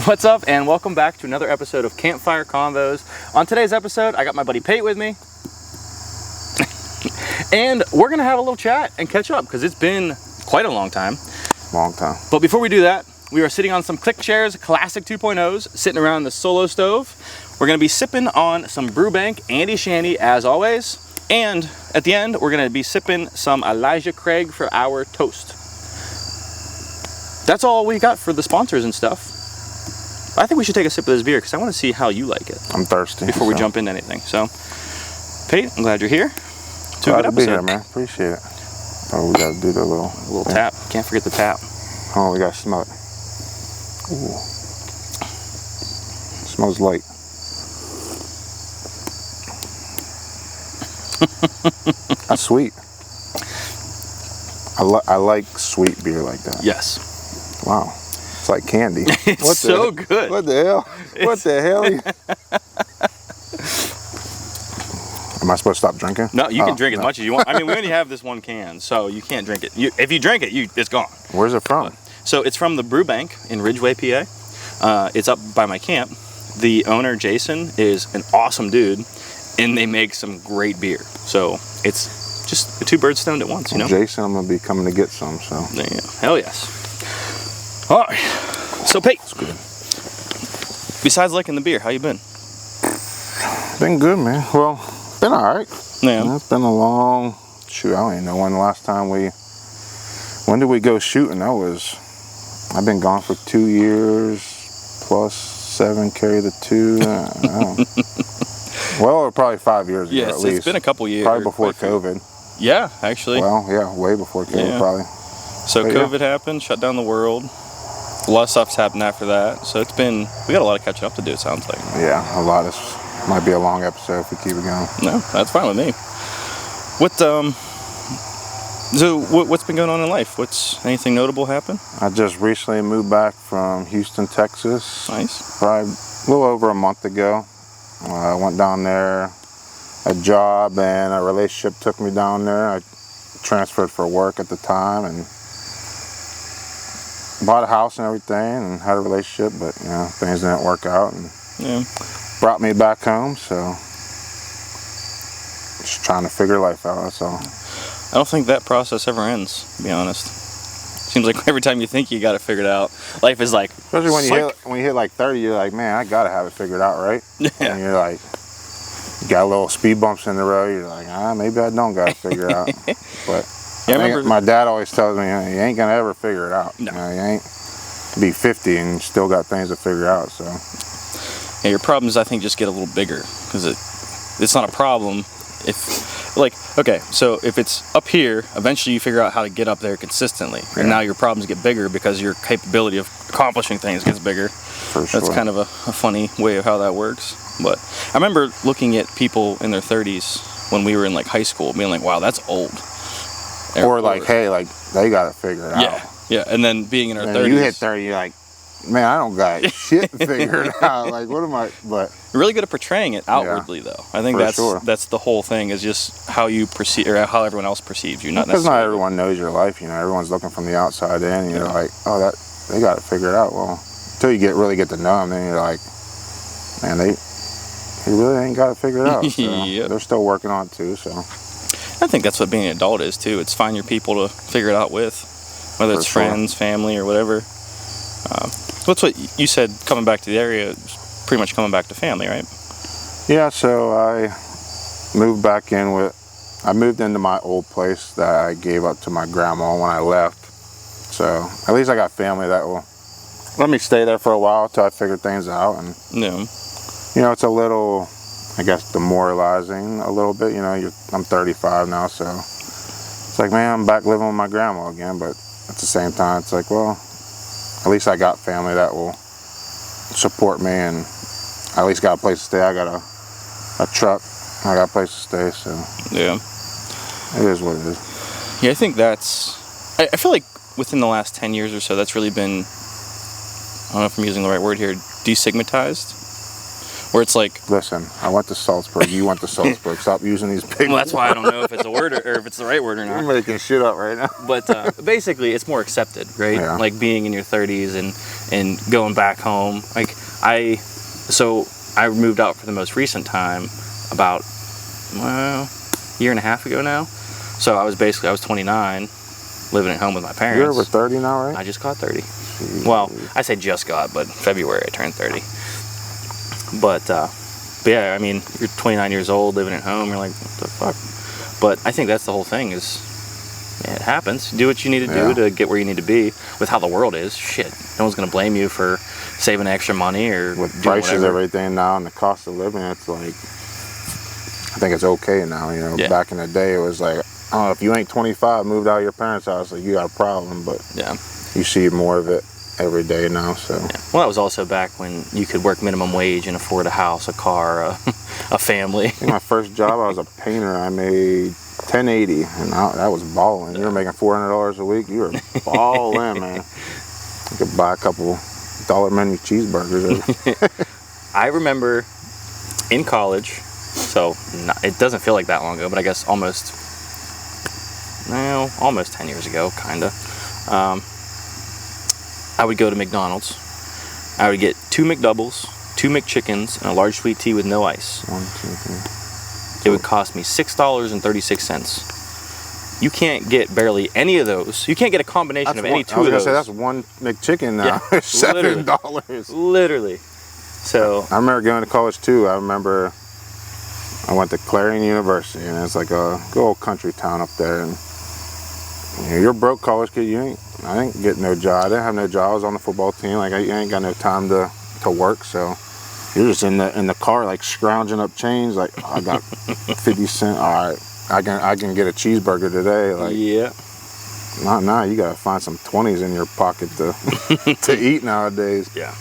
What's up, and welcome back to another episode of Campfire Convos. On today's episode, I got my buddy Pate with me. And we're gonna have a little chat and catch up, because it's been quite a long time. But before we do that, we are sitting on some CLIQ Chairs ClassiQ 2.0s, sitting around the solo stove. We're gonna be sipping on some Brewbank Andy Shandy, as always. And at the end, we're gonna be sipping some Elijah Craig for our toast. That's all we got for the sponsors and stuff. I think we should take a sip of this beer because I want to see how you like it. I'm thirsty. Before we jump into anything. So, Pate, I'm glad you're here. Glad to be here, man. Appreciate it. Oh, we got to do the little tap. Can't forget the tap. Oh, we got to smell it. Ooh. It smells light. That's sweet. I like sweet beer like that. Yes. Wow. It's like candy. It's so good. What the hell? What the hell? Am I supposed to stop drinking? No, you can drink as much as you want. I mean, we only have this one can, so you can't drink it. If you drink it, it's gone. Where's it from? So it's from the Brewbank in Ridgeway, PA. It's up by my camp. The owner, Jason, is an awesome dude, and they make some great beer. So it's just two birds stoned at once, you know? Jason, I'm going to be coming to get some, so. Yeah. Hell yes. All right. So, Pate, that's good. Besides liking the beer, how you been? Been good, man. Well, been all right. Yeah. It's been a long, shoot, I don't even know when the last time when did we go shooting? I've been gone for 2 years, plus 7, carry the 2. Well, probably 5 years ago, at least. It's been a couple years. Probably before COVID. Yeah, actually. Well, yeah, way before COVID, probably. So but COVID happened, shut down the world. A lot of stuff's happened after that. So we got a lot of catching up to do, it sounds like. Yeah, a lot. This might be a long episode if we keep it going. No, that's fine with me. What's been going on in life? Anything notable happen? I just recently moved back from Houston, Texas. Nice. Probably a little over a month ago. I went down there, a job and a relationship took me down there. I transferred for work at the time and bought a house and everything and had a relationship, but things didn't work out and brought me back home, so just trying to figure life out, that's all. I don't think that process ever ends, to be honest. Seems like every time you think you got it figured out, life is like, especially when you hit like 30, you're like, man, I gotta have it figured out, right? Yeah. And you're like, you got a little speed bumps in the road, you're like, maybe I don't got it figured out. But I remember my dad always tells me, you ain't gonna ever figure it out. No. You ain't be 50 and you still got things to figure out. So yeah, your problems, I think, just get a little bigger because it's not a problem so if it's up here, eventually you figure out how to get up there consistently, and now your problems get bigger because your capability of accomplishing things gets bigger. For sure. That's kind of a funny way of how that works. But I remember looking at people in their 30s when we were in like high school, being like, wow, that's old. Or like, hey, like they got to figure it out. Yeah, and then being in our 30s. You hit 30, you're like, man, I don't got shit figured out. Like, what am I? But you're really good at portraying it outwardly, though. I think that's the whole thing, is just how you perceive, or how everyone else perceives you. Because not everyone knows your life. Everyone's looking from the outside in. And you're like, oh, they got it figured out. Well, until you really get to know them, then you're like, man, they really ain't got it figured out. So they're still working on it too. So I think that's what being an adult is too. It's find your people to figure it out with, whether it's friends, family, or whatever. What's what you said, coming back to the area, pretty much coming back to family, right? Yeah, so I moved back in I moved into my old place that I gave up to my grandma when I left. So at least I got family that will let me stay there for a while till I figure things out. And it's a little, I guess, demoralizing a little bit. I'm 35 now, so it's like, man, I'm back living with my grandma again. But at the same time, it's like, well, at least I got family that will support me, and I at least got a place to stay. I got a truck. I got a place to stay, so it is what it is. Yeah, I think I feel like within the last 10 years or so, that's really been, I don't know if I'm using the right word here, destigmatized. Where it's like, listen, I went to Salzburg, you went to Salzburg, stop using these big Well, that's why I don't know if it's a word word or if it's the right word or not. You're making shit up right now. But basically, it's more accepted, right? Yeah. Like being in your 30s and going back home. Like I moved out for the most recent time about a year and a half ago now. So I was 29, living at home with my parents. You're over 30 now, right? I just got 30. Jeez. Well, I say just got, but February I turned 30. But yeah, I mean, you're 29 years old, living at home, you're like, what the fuck? But I think that's the whole thing is, yeah, it happens. Do what you need to do to get where you need to be. With how the world is, shit, no one's gonna blame you for saving extra money or with prices, everything now, and the cost of living. It's like, I think it's okay now. You know, back in the day, it was like, oh, if you ain't 25, moved out of your parents' house, like you got a problem. But you see more of it every day now. So well, that was also back when you could work minimum wage and afford a house, a car, a family. I think my first job, I was a painter. I made $10.80, and that was balling. You were making $400 a week. You were balling, man. You could buy a couple dollar menu cheeseburgers. I remember in college, so it doesn't feel like that long ago, but I guess almost 10 years ago, kind of. I would go to McDonald's. I would get 2 McDoubles, 2 McChickens, and a large sweet tea with no ice. 1, 2, 3. It would cost me $6.36. You can't get barely any of those. You can't get a combination of any two of those. I was gonna say, that's one McChicken now. Yeah, $7. Literally. So I remember going to college too. I remember I went to Clarion University, and it's like a good old country town up there. And you're a broke college kid. I didn't get no job. I didn't have no job. I was on the football team. Like I ain't got no time to work. So you're just in the car, like scrounging up change. Like, oh, I got 50 cents. All right, I can get a cheeseburger today. Like, yeah. Not now. You gotta find some 20s in your pocket to to eat nowadays. Yeah.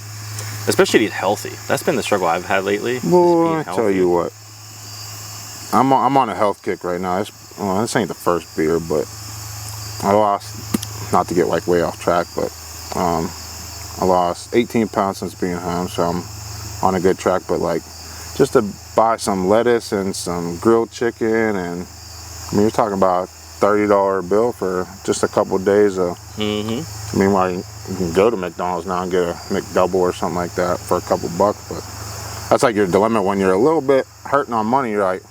Especially to eat healthy. That's been the struggle I've had lately. Boy, I tell you what. I'm on a health kick right now. This ain't the first beer, but I lost. Not to get like way off track, but I lost 18 pounds since being home, so I'm on a good track. But like, just to buy some lettuce and some grilled chicken, and I mean, you're talking about $30 bill for just a couple of days. Meanwhile, you can go to McDonald's now and get a McDouble or something like that for a couple bucks. But that's like your dilemma when you're a little bit hurting on money. You're like,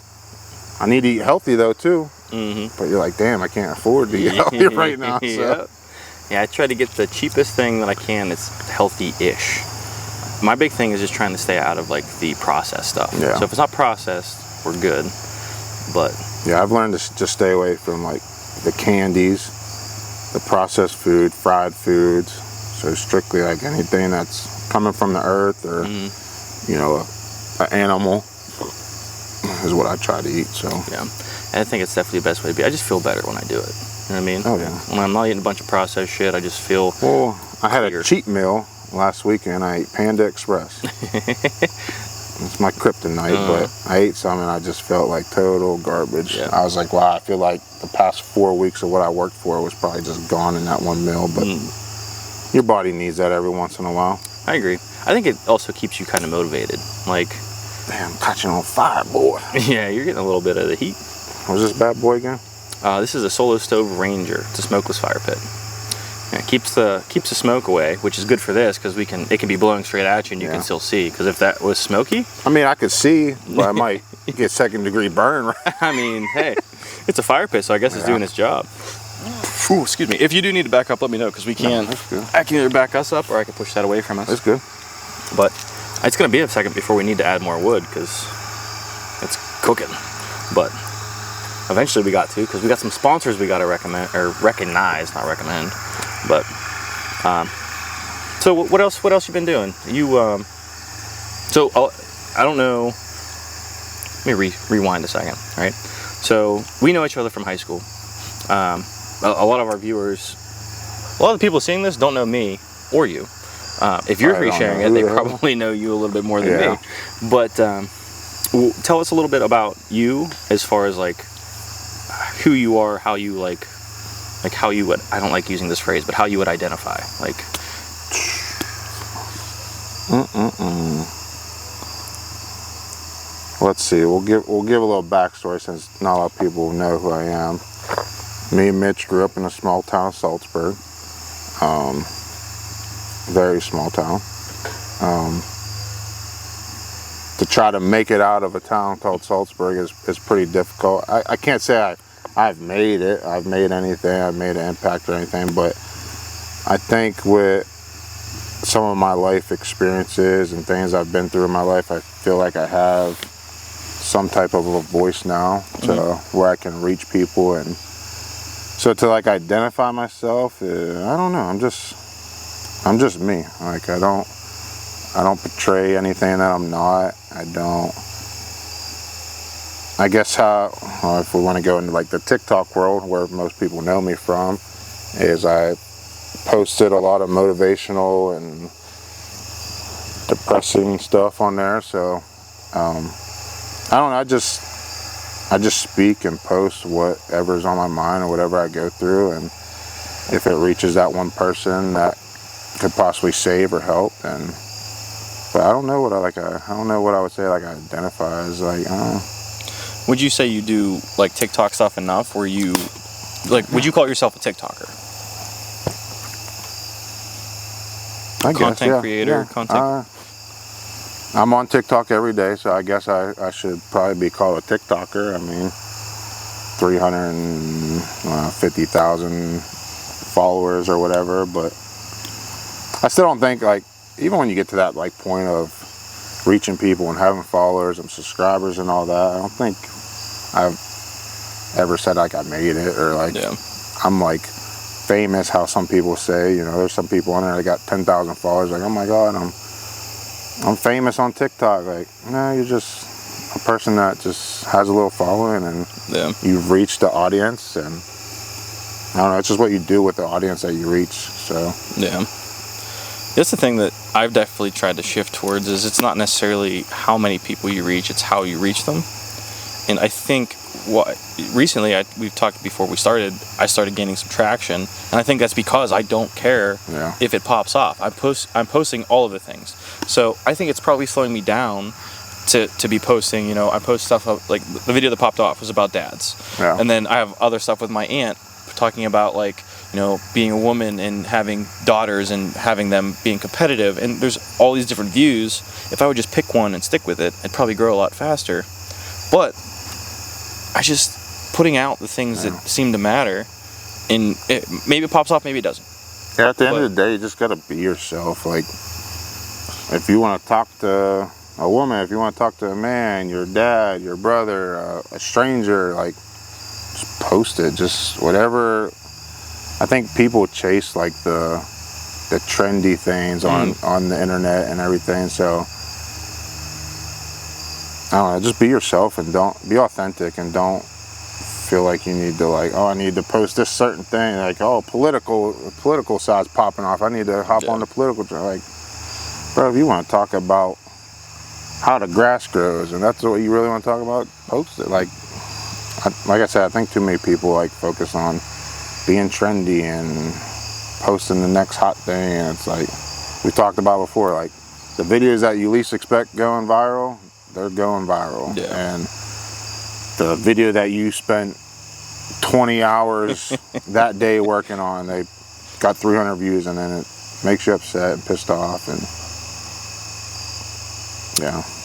I need to eat healthy though too. But you're like, damn, I can't afford to eat healthy right now. So. Yeah, I try to get the cheapest thing that I can that's healthy-ish. My big thing is just trying to stay out of like the processed stuff. Yeah. So if it's not processed, we're good. But yeah, I've learned to just stay away from like the candies, the processed food, fried foods. So strictly like anything that's coming from the earth or an animal is what I try to eat. So yeah, and I think it's definitely the best way to be. I just feel better when I do it. You know what I mean? Oh yeah. When I'm not eating a bunch of processed shit, I just feel. Well, I had a cheat meal last weekend. I ate Panda Express. It's my kryptonite, but I ate some and I just felt like total garbage. Yeah. I was like, wow, I feel like the past 4 weeks of what I worked for was probably just gone in that one meal. But your body needs that every once in a while. I agree. I think it also keeps you kind of motivated. Like, damn, catching on fire, boy. Yeah, you're getting a little bit of the heat. What's this bad boy again? This is a Solo Stove Ranger. It's a smokeless fire pit. Yeah, it keeps the smoke away, which is good for this because it can be blowing straight at you and you can still see. Because if that was smoky, I mean, I could see, but I might get second-degree burn. Right? I mean, hey, it's a fire pit, so I guess it's doing its job. Ooh, excuse me. If you do need to back up, let me know because we can. That's good. I can either back us up or I can push that away from us. That's good. But it's going to be a second before we need to add more wood because it's cooking. But eventually we got to because we got some sponsors we got to recognize, not recommend. But so what else you been doing? You I don't know. Let me rewind a second. All right. So we know each other from high school. A lot of our viewers, a lot of the people seeing this don't know me or you. If you're resharing it, they probably know you a little bit more than me. But tell us a little bit about you as far as like who you are, how you like how you would, I don't like using this phrase, but how you would identify. Like let's see. We'll give a little backstory since not a lot of people know who I am. Me and Mitch grew up in a small town of Salzburg. Very small town. To try to make it out of a town called Salzburg is pretty difficult. I can't say I've made it. I've made anything. I've made an impact or anything. But I think with some of my life experiences and things I've been through in my life, I feel like I have some type of a voice now to where I can reach people. And so to like identify myself, I don't know. I'm just me. Like I don't portray anything that I'm not. I guess if we want to go into like the TikTok world where most people know me from, is I posted a lot of motivational and depressing stuff on there. So I don't know, I just speak and post whatever's on my mind or whatever I go through, and if it reaches that one person that could possibly save or help, then. But I don't know what I don't know what I would say like I identify as like. I don't know. Would you say you do like TikTok stuff enough where you like? Would you call yourself a TikToker? I guess, content creator, content. I'm on TikTok every day, so I guess I should probably be called a TikToker. I mean, 350,000 followers or whatever, but I still don't think like. Even when you get to that like point of reaching people and having followers and subscribers and all that, I don't think I've ever said like I made it or like I'm like famous. How some people say, you know, there's some people on there that got 10,000 followers. Like, oh my God, I'm famous on TikTok. Like, no, you're just a person that just has a little following and you've reached the audience, and I don't know. It's just what you do with the audience that you reach. So that's the thing that I've definitely tried to shift towards is it's not necessarily how many people you reach, it's how you reach them. And I think recently we've talked before we started, I started gaining some traction, and I think that's because I don't care if it pops off. I'm posting all of the things. So I think it's probably slowing me down to be posting, you know, I post stuff like the video that popped off was about dads. And then I have other stuff with my aunt talking about like, you know, being a woman and having daughters and having them being competitive, and there's all these different views. If I would just pick one and stick with it, I'd probably grow a lot faster. But I just putting out the things that seem to matter, and maybe it pops off, maybe it doesn't. Yeah, at the end of the day, you just gotta be yourself. Like, if you want to talk to a woman, if you want to talk to a man, your dad, your brother, a stranger, like, just post it. Just whatever. I think people chase like the trendy things on the internet and everything. So I don't know, just be yourself and don't be authentic, and don't feel like you need to like, oh, I need to post this certain thing, like, oh, political side's popping off, I need to hop on the political train. Like, bro, if you want to talk about how the grass grows and that's what you really want to talk about, post it. Like I said, I think too many people like focus on being trendy and posting the next hot thing, and it's like we talked about before, like the videos that you least expect going viral, they're going viral. And the video that you spent 20 hours that day working on, they got 300 views, and then it makes you upset and pissed off. And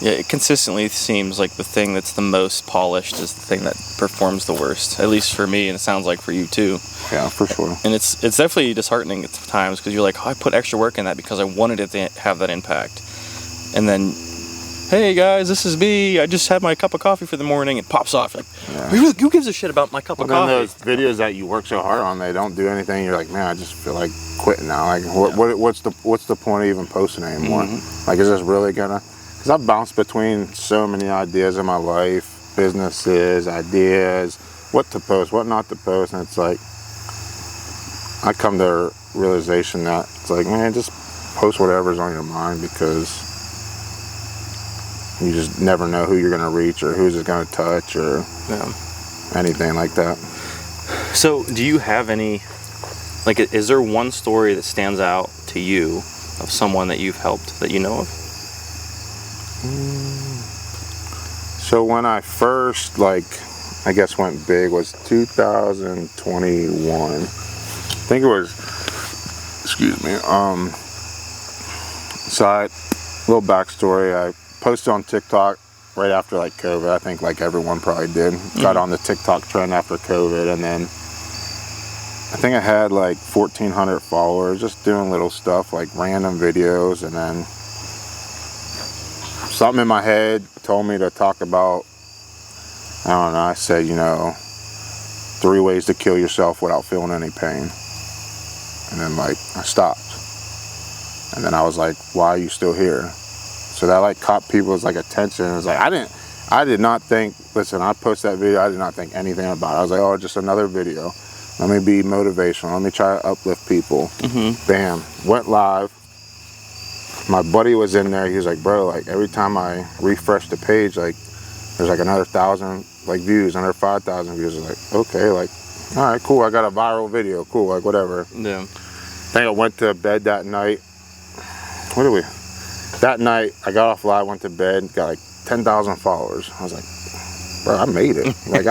it consistently seems like the thing that's the most polished is the thing that performs the worst, at least for me, and it sounds like for you too. Yeah, for sure. And it's definitely disheartening at times, because you're like, oh, I put extra work in that because I wanted it to have that impact, and then, hey guys, this is me, I just had my cup of coffee for the morning, it pops off. Like, who gives a shit about my cup of coffee? Those videos that you work so hard on, they don't do anything, you're like, man, I just feel like quitting now. Like, what's the point of even posting anymore? Like, is this really gonna... Because I've bounced between so many ideas in my life, businesses, ideas, what to post, what not to post, and it's like, I come to a realization that it's like, man, just post whatever's on your mind, because you just never know who you're going to reach or who's it going to touch or anything like that. So do you have any, like, is there one story that stands out to you of someone that you've helped that you know of? So when I first, like, I guess went big was 2021. I think it was, excuse me. So little backstory, I posted on TikTok right after like COVID. I think like everyone probably did. Got on the TikTok trend after COVID, and then I think I had like 1,400 followers, just doing little stuff like random videos, and then something in my head told me to talk about, I don't know, I said, 3 ways to kill yourself without feeling any pain. And then like I stopped. And then I was like, why are you still here? So that like caught people's like attention. It was like, I did not think, listen, I posted that video, I did not think anything about it. I was like, oh, just another video. Let me be motivational. Let me try to uplift people. Bam, went live. My buddy was in there. He was like, bro, like every time I refresh the page, like there's like another 1,000 like views, another 5,000 views. I was like, okay, like, all right, cool. I got a viral video. Cool, like whatever. Yeah. I think I went to bed that night. That night, I got off live, went to bed, got like 10,000 followers. I was like, bro, I made it. Like,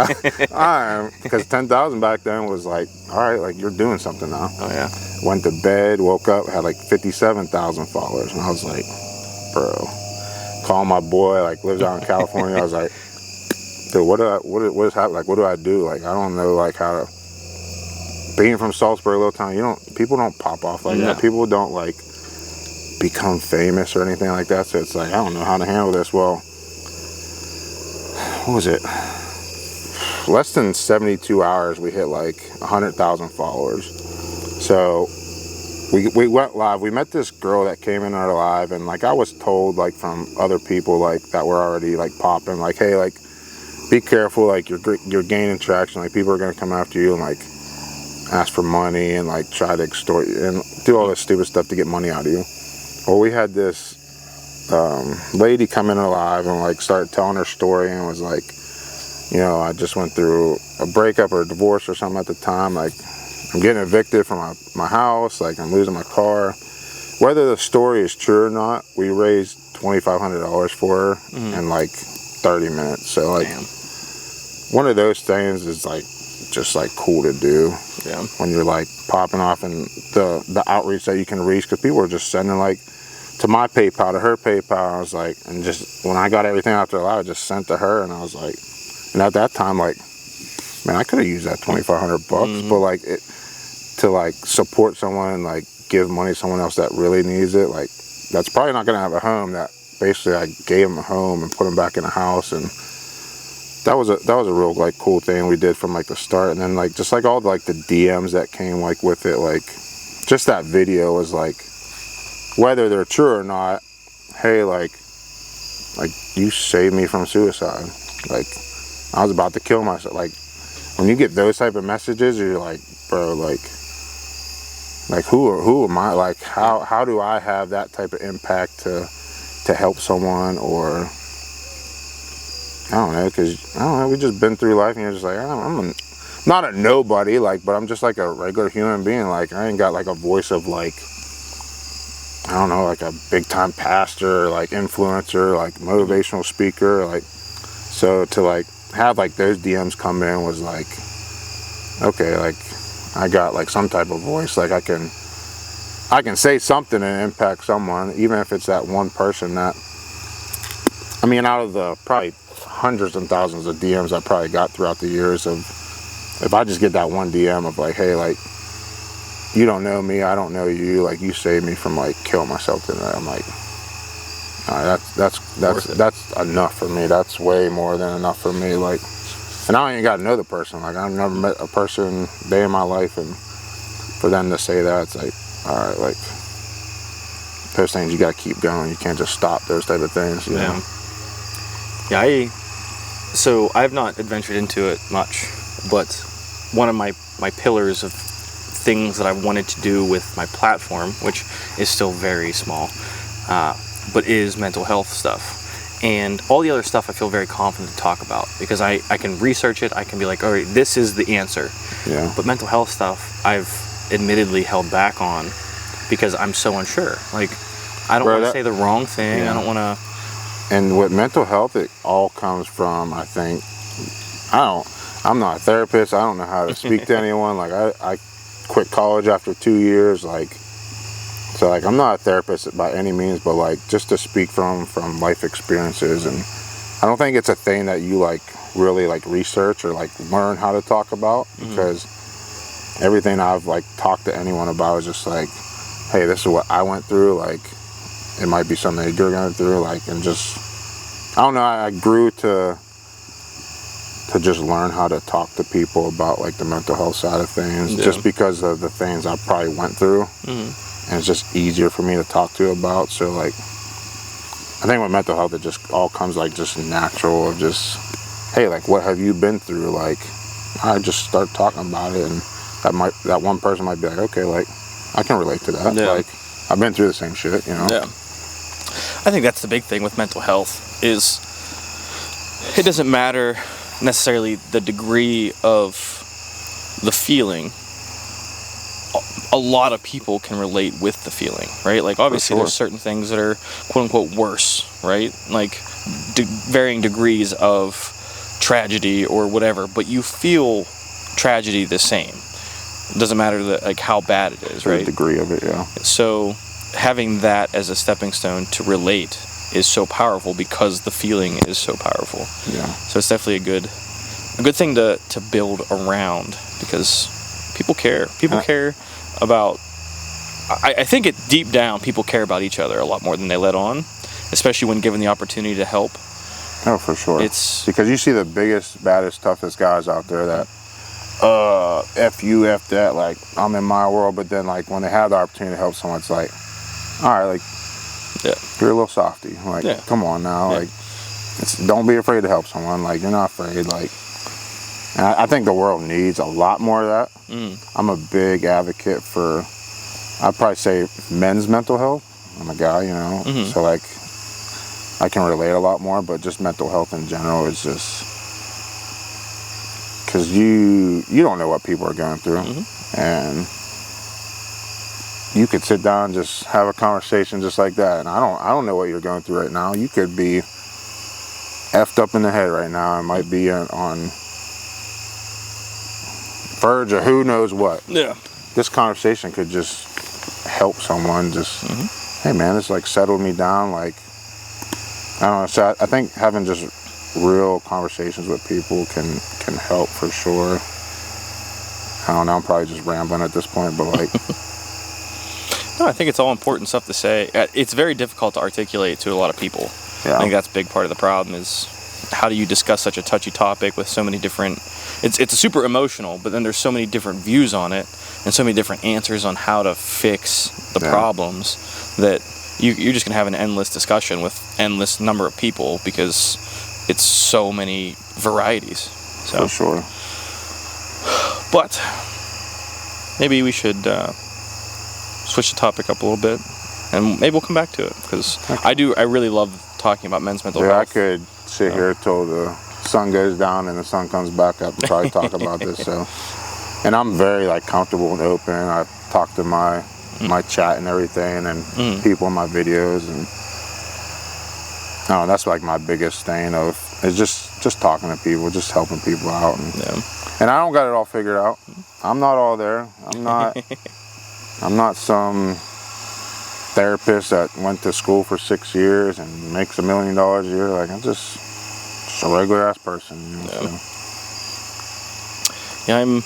because 10,000 back then was like, all right, like you're doing something now. Oh, yeah. Went to bed, woke up, had like 57,000 followers. And I was like, bro, call my boy, like lives out in California. I was like, dude, what is happening? Like, what do I do? Like, I don't know, like how to, being from Salisbury, little town, people don't pop off like that. People don't like become famous or anything like that. So it's like, I don't know how to handle this. Well, what was it? Less than 72 hours, we hit like 100,000 followers. So we went live. We met this girl that came in our live, and like I was told like from other people like that were already like popping, like, hey, like be careful, like you're gaining traction. Like people are gonna come after you and like ask for money and like try to extort you and do all this stupid stuff to get money out of you. Well, we had this lady come in alive and like started telling her story and was like, I just went through a breakup or a divorce or something at the time. Like I'm getting evicted from my house. Like I'm losing my car. Whether the story is true or not, we raised $2,500 for her in like 30 minutes. So like one of those things is like just like cool to do. Yeah. When you're like popping off and the outreach that you can reach, because people are just sending like to my PayPal, to her PayPal. I was like, and just when I got everything after a while, I just sent to her, and I was like, and at that time, like, man, I could have used that $2,500, but like to like support someone and like give money to someone else that really needs it, like that's probably not gonna have a home. That basically I gave him a home and put him back in a house, and that was a real like cool thing we did from like the start. And then like just like all like the DMs that came like with it, like just that video was like, whether they're true or not, hey, like you saved me from suicide. Like I was about to kill myself. Like when you get those type of messages, you're like, bro, like who am I? Like how do I have that type of impact to help someone? Or I don't know, because we just been through life, and you're just like, I'm not a nobody, like, but I'm just like a regular human being. Like I ain't got like a voice of like, I don't know, like a big time pastor, like influencer, like motivational speaker, like, so to like have like those DMs come in was like, okay, like I got like some type of voice, like I can say something and impact someone, even if it's that one person. That, I mean, out of the probably hundreds and thousands of DMs I probably got throughout the years, of if I just get that one DM of like, hey, like, you don't know me, I don't know you, like you saved me from like killing myself tonight, I'm like, all right, that's enough for me. That's way more than enough for me. Like, and I don't even got to know the person. Like I've never met a person day in my life, and for them to say that, it's like, all right, like those things you got to keep going. You can't just stop those type of things. You know? Yeah. So I've not adventured into it much, but one of my pillars of things that I wanted to do with my platform, which is still very small, but is mental health stuff. And all the other stuff I feel very confident to talk about, because I can research it, I can be like, all right, this is the answer. Yeah. But mental health stuff, I've admittedly held back on because I'm so unsure. Like, I don't want to say the wrong thing. Yeah. I don't want to, And with mental health, it all comes from, I think, I'm not a therapist. I don't know how to speak to anyone. Like, I quit college after 2 years. Like, so like, I'm not a therapist by any means, but like, just to speak from life experiences. And I don't think it's a thing that you like really like research or like learn how to talk about, because everything I've like talked to anyone about is just like, hey, this is what I went through. Like, it might be something that you're going through. Like, and just, I don't know, I grew to just learn how to talk to people about like the mental health side of things, just because of the things I probably went through. And it's just easier for me to talk to about. So like, I think with mental health, it just all comes like just natural of just, hey, like, what have you been through? Like, I just start talking about it, and that one person might be like, okay, like, I can relate to that. Like, I've been through the same shit, you know? Yeah. I think that's the big thing with mental health is it doesn't matter necessarily the degree of the feeling. A lot of people can relate with the feeling, right? Like, obviously there's certain things that are quote unquote worse, right? Like varying degrees of tragedy or whatever, but you feel tragedy the same. It doesn't matter like how bad it is, right? The degree of it, yeah. So having that as a stepping stone to relate is so powerful because the feeling is so powerful. Yeah. So it's definitely a good thing to build around, because people care. People care about, I think it deep down, people care about each other a lot more than they let on, especially when given the opportunity to help. Oh, for sure. It's because you see the biggest, baddest, toughest guys out there that, F you, F that, like, I'm in my world, but then, like, when they have the opportunity to help someone, it's like, all right, like, you're a little softy. Like, come on now. Like, don't be afraid to help someone. Like, you're not afraid. Like, and I think the world needs a lot more of that. I'm a big advocate for, I'd probably say, men's mental health. I'm a guy, you know, so like, I can relate a lot more, but just mental health in general is just, because you don't know what people are going through, and you could sit down and just have a conversation just like that, and I don't know what you're going through right now. You could be effed up in the head right now. It might be on verge of who knows what. Yeah. This conversation could just help someone. Just, hey man, it's like settled me down. Like, I don't know. So I think having just real conversations with people can help for sure. I don't know. I'm probably just rambling at this point, but like. No, I think it's all important stuff to say. It's very difficult to articulate to a lot of people. Yeah. I think that's a big part of the problem is how do you discuss such a touchy topic with so many different... It's super emotional, but then there's so many different views on it and so many different answers on how to fix the problems that you're just going to have an endless discussion with endless number of people because it's so many varieties. So. For sure. But maybe we should... switch the topic up a little bit, and maybe we'll come back to it because I really love talking about men's mental health. I could sit here till the sun goes down and the sun comes back up and probably talk about this. So, and I'm very like comfortable and open. I talk to my chat and everything, and people in my videos, and I don't know, that's like my biggest thing of is just talking to people, just helping people out, and I don't got it all figured out. I'm not all there. I'm not some therapist that went to school for 6 years and makes $1 million a year. Like, I'm just a regular ass person. You know, so. Yeah, I'm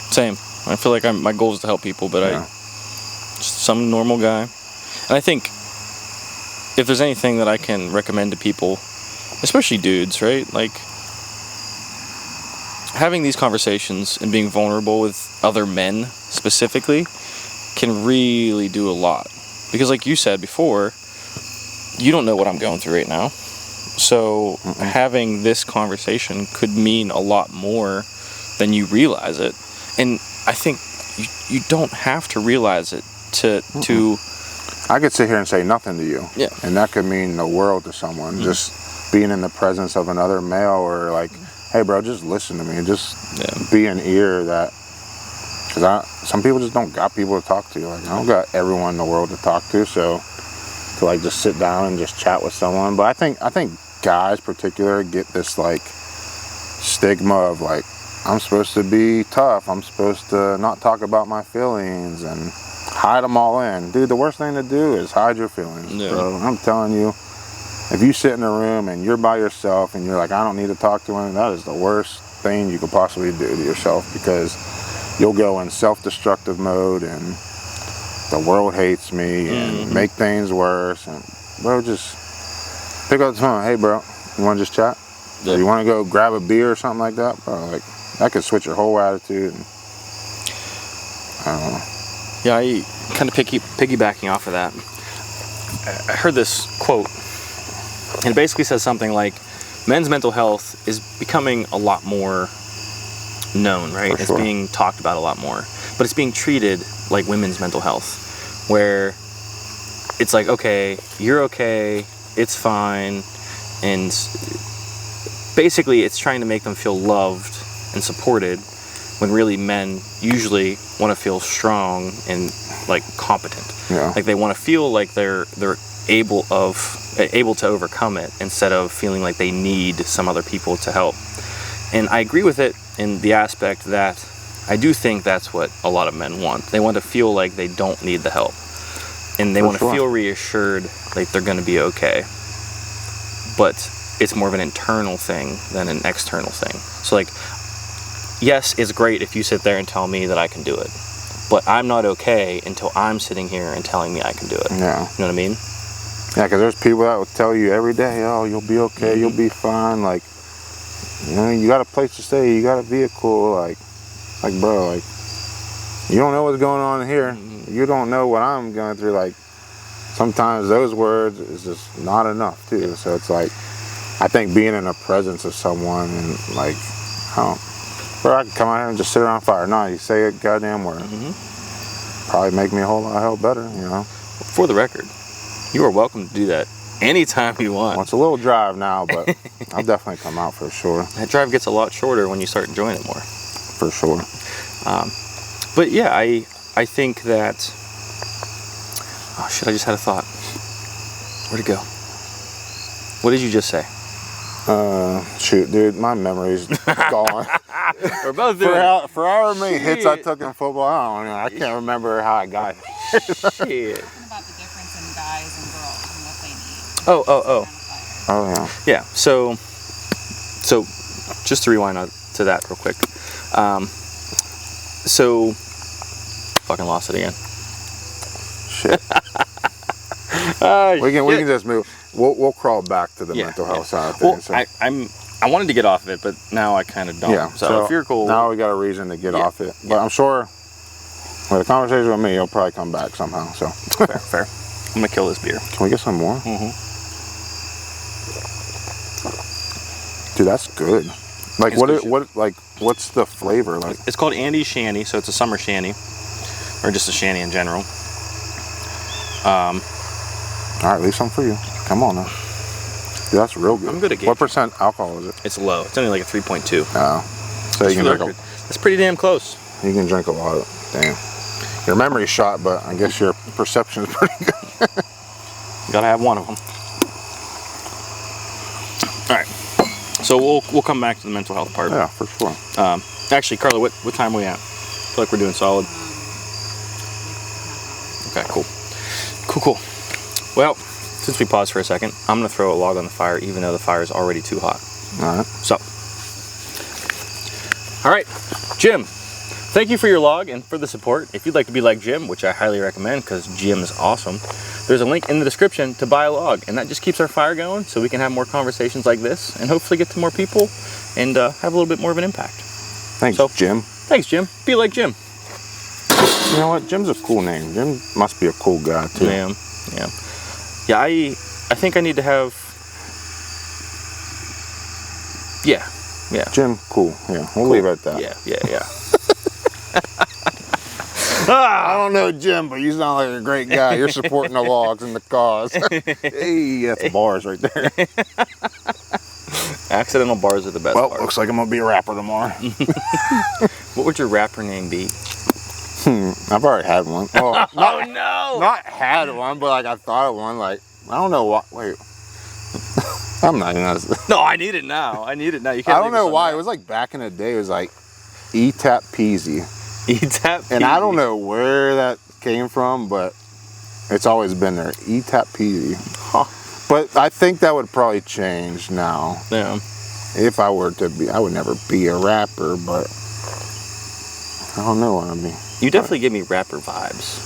same. I feel like my goal is to help people, but I'm just some normal guy. And I think if there's anything that I can recommend to people, especially dudes, right? Like, having these conversations and being vulnerable with other men specifically can really do a lot. Because like you said before, you don't know what I'm going through right now. So having this conversation could mean a lot more than you realize it. And I think you don't have to realize it to... I could sit here and say nothing to you. Yeah. And that could mean the world to someone. Just being in the presence of another male, or like, hey bro, just listen to me. Just be an ear that, because some people just don't got people to talk to. Like, I don't got everyone in the world to talk to, so to like just sit down and just chat with someone. But I think guys particular get this like stigma of like, I'm supposed to be tough, I'm supposed to not talk about my feelings and hide them all in. Dude, the worst thing to do is hide your feelings. Yeah. Bro, I'm telling you, if you sit in a room and you're by yourself and you're like, I don't need to talk to anyone, that is the worst thing you could possibly do to yourself, because you'll go in self-destructive mode and the world hates me and make things worse. And bro, just pick up the phone. Hey bro, you want to just chat? Yeah. Or you want to go grab a beer or something like that? Bro, like that could switch your whole attitude. And, I don't know. Yeah, I kind of piggybacking off of that. I heard this quote, and it basically says something like, men's mental health is becoming a lot more known, right? For sure. It's being talked about a lot more, but it's being treated like women's mental health, where it's like, okay, you're okay, it's fine, and basically it's trying to make them feel loved and supported, when really men usually want to feel strong and like competent. Yeah. Like they want to feel like they're able to overcome it, instead of feeling like they need some other people to help. And I agree with it in the aspect that I do think that's what a lot of men want. They want to feel like they don't need the help, and they want to feel reassured like they're going to be okay. But it's more of an internal thing than an external thing. So like, yes, it's great if you sit there and tell me that I can do it, but I'm not okay until I'm sitting here and telling me I can do it. Yeah. You know what I mean? Yeah, because there's people that will tell you every day, oh, you'll be okay, you'll be fine. Like, you know, you got a place to stay, you got a vehicle. Like bro, like, you don't know what's going on here. You don't know what I'm going through. Like, sometimes those words is just not enough too. Yeah. So it's like, I think being in the presence of someone and like, bro, I can come out here and just sit around fire. No, you say a goddamn word. Probably make me a whole lot of hell better, you know. For the record, you are welcome to do that anytime you want. Well, it's a little drive now, but I'll definitely come out for sure. That drive gets a lot shorter when you start enjoying it more. For sure. But yeah, I think that... Oh shit, I just had a thought. Where'd it go? What did you just say? Shoot, dude, my memory's gone. We're both doing it. For however many hits I took in football, I don't know. I can't remember how I got here. Shit. About the difference in guys and girls and what they need. Oh, yeah. Yeah, so just to rewind to that real quick. So, fucking lost it again. Shit. We can just move. We'll crawl back to the mental health side of things. Well, I wanted to get off of it, but now I kind of don't. Yeah. So if you're cool. Now we got a reason to get off it. But I'm sure with a conversation with me, you'll probably come back somehow. So fair. I'm gonna kill this beer. Can we get some more? Dude, that's good. Like what's the flavor like? It's called Andy's Shandy, so it's a summer shandy, or just a shandy in general. All right, leave some for you. Come on now. Dude, that's real good. I'm good at gauging. What percent alcohol is it? It's low. It's only like a 3.2. Oh, so you can drink That's pretty damn close. You can drink a lot of. Damn. Your memory's shot, but I guess your perception is pretty good. You gotta have one of them. All right. So we'll come back to the mental health part. Yeah, for sure. Actually, Carla, what time are we at? I feel like we're doing solid. Okay, cool. Well, since we paused for a second, I'm gonna throw a log on the fire, even though the fire is already too hot. All right. So, all right, Jim. Thank you for your log and for the support. If you'd like to be like Jim, which I highly recommend because Jim is awesome, there's a link in the description to buy a log, and that just keeps our fire going so we can have more conversations like this and hopefully get to more people and have a little bit more of an impact. Thanks, Jim. Thanks, Jim. Be like Jim. You know what? Jim's a cool name. Jim must be a cool guy, too. Yeah. I think I need to have... Yeah. Jim, cool. Yeah, we'll leave it at that. Yeah. I don't know Jim, but you sound like a great guy. You're supporting the logs and the cause. Hey, that's bars right there. Accidental bars are the best. Well, bars. Looks like I'm going to be a rapper tomorrow. What would your rapper name be? I've already had one. Oh, Oh no! not had one, but like I thought of one. Like I don't know why. Wait, I'm not gonna. No, I need it now. I need it now. You can't. I don't know why. It was like back in the day. It was like E-Tap Peasy, E-Tap, and I don't know where that came from, but it's always been there. E-Tap Peasy. Huh. But I think that would probably change now. Yeah. If I were to be, I would never be a rapper, but I don't know what I mean. You definitely give me rapper vibes.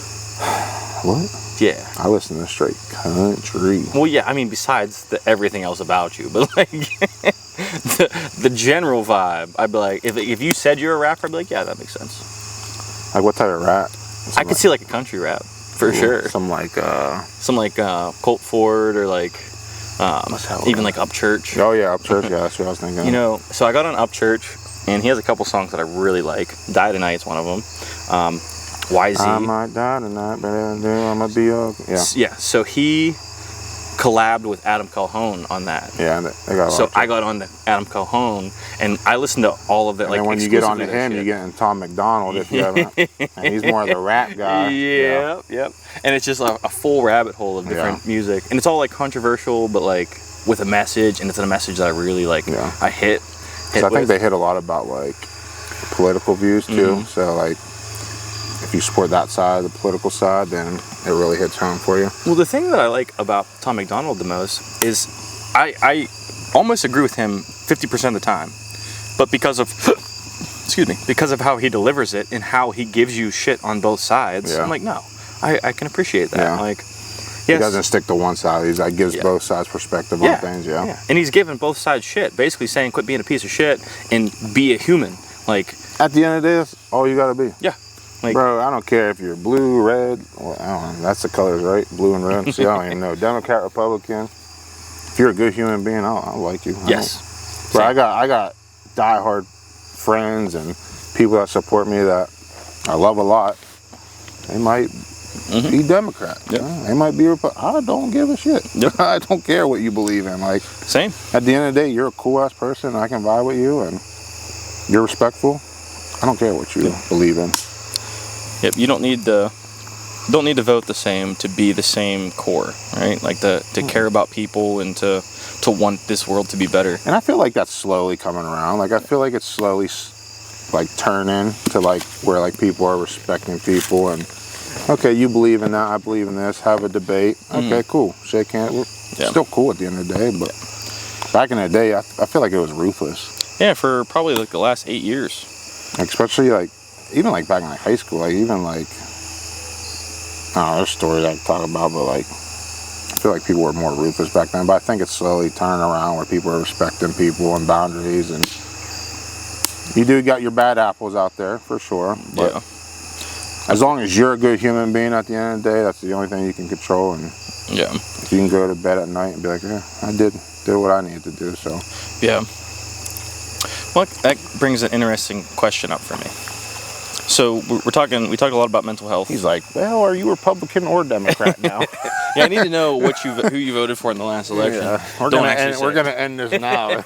What? Yeah. I listen to straight country. Well, yeah. I mean, besides everything else about you, but like the general vibe, I'd be like, if you said you're a rapper, I'd be like, yeah, that makes sense. Like what type of rap? I could see like a country rap for sure. Some like Colt Ford or like even like Upchurch. Oh yeah, Upchurch. Yeah, that's what I was thinking. You know, so I got on Upchurch, and he has a couple songs that I really like. Die Tonight's one of them. YZ. I might die tonight, but I'm gonna be okay. Yeah. Yeah. So he collabed with Adam Calhoun on that. Yeah, they got. So I got on the Adam Calhoun, and I listened to all of that. And like then when you get on to exclusively him, that you shit. get in Tom McDonald if you haven't. And he's more of the rap guy. Yeah, yep. And it's just a full rabbit hole of different music, and it's all like controversial, but like with a message, and it's a message that I really like. Yeah. I hit. So I think they hit a lot about like political views too. Mm-hmm. So like, if you support that side, the political side, then it really hits home for you. Well, the thing that I like about Tom McDonald the most is I almost agree with him 50% of the time, but because of because of how he delivers it and how he gives you shit on both sides, I'm like, no, I can appreciate that. Yeah. Like, He doesn't stick to one side. He's like gives both sides perspective on things. Yeah. And he's giving both sides shit, basically saying quit being a piece of shit and be a human. Like, at the end of the day, that's all you gotta be. Yeah. Like, bro, I don't care if you're blue, red, well, I don't know. That's the colors, right? Blue and red. See, I don't even know. Democrat, Republican. If you're a good human being, I'll like you. Yes. But I got diehard friends and people that support me that I love a lot. They might be Democrat. Yep. They might be Republican. I don't give a shit. Yep. I don't care what you believe in. Like, same. at the end of the day, you're a cool ass person. I can vibe with you, and you're respectful. I don't care what you believe in. Yep. You don't need to vote the same to be the same core, right? Like to care about people and to want this world to be better. And I feel like that's slowly coming around. Like I feel like it's slowly like turning to like where like people are respecting people and okay, you believe in that, I believe in this, have a debate. Okay, cool. Shake hands. We're still cool at the end of the day, but back in the day, I feel like it was ruthless. Yeah, for probably like the last 8 years. Like, especially like even like back in like high school, like even like I don't know, there's stories I can talk about, but like I feel like people were more ruthless back then. But I think it's slowly turning around where people are respecting people and boundaries, and you do got your bad apples out there for sure. But as long as you're a good human being at the end of the day, that's the only thing you can control. And if you can go to bed at night and be like, yeah, I did what I needed to do. So well, that brings an interesting question up for me. So we talked a lot about mental health. He's like, well, are you Republican or Democrat now? Yeah, I need to know who you voted for in the last election. Yeah. We're gonna end this now.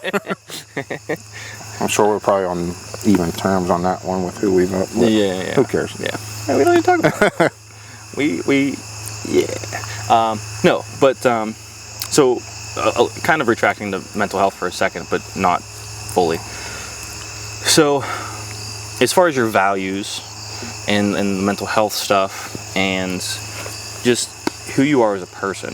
I'm sure we're probably on even terms on that one with who we vote. Yeah. Who cares? Yeah. We don't need to talk about it. No, but so kind of retracting the mental health for a second, but not fully. So, as far as your values and the mental health stuff and just who you are as a person,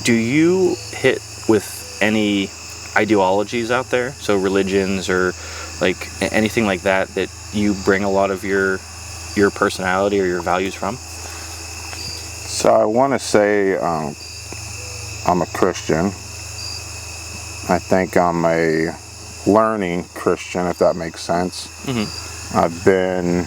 do you hit with any ideologies out there? So religions or like anything like that you bring a lot of your personality or your values from? So I want to say I'm a Christian. I think I'm a learning Christian, if that makes sense. I've been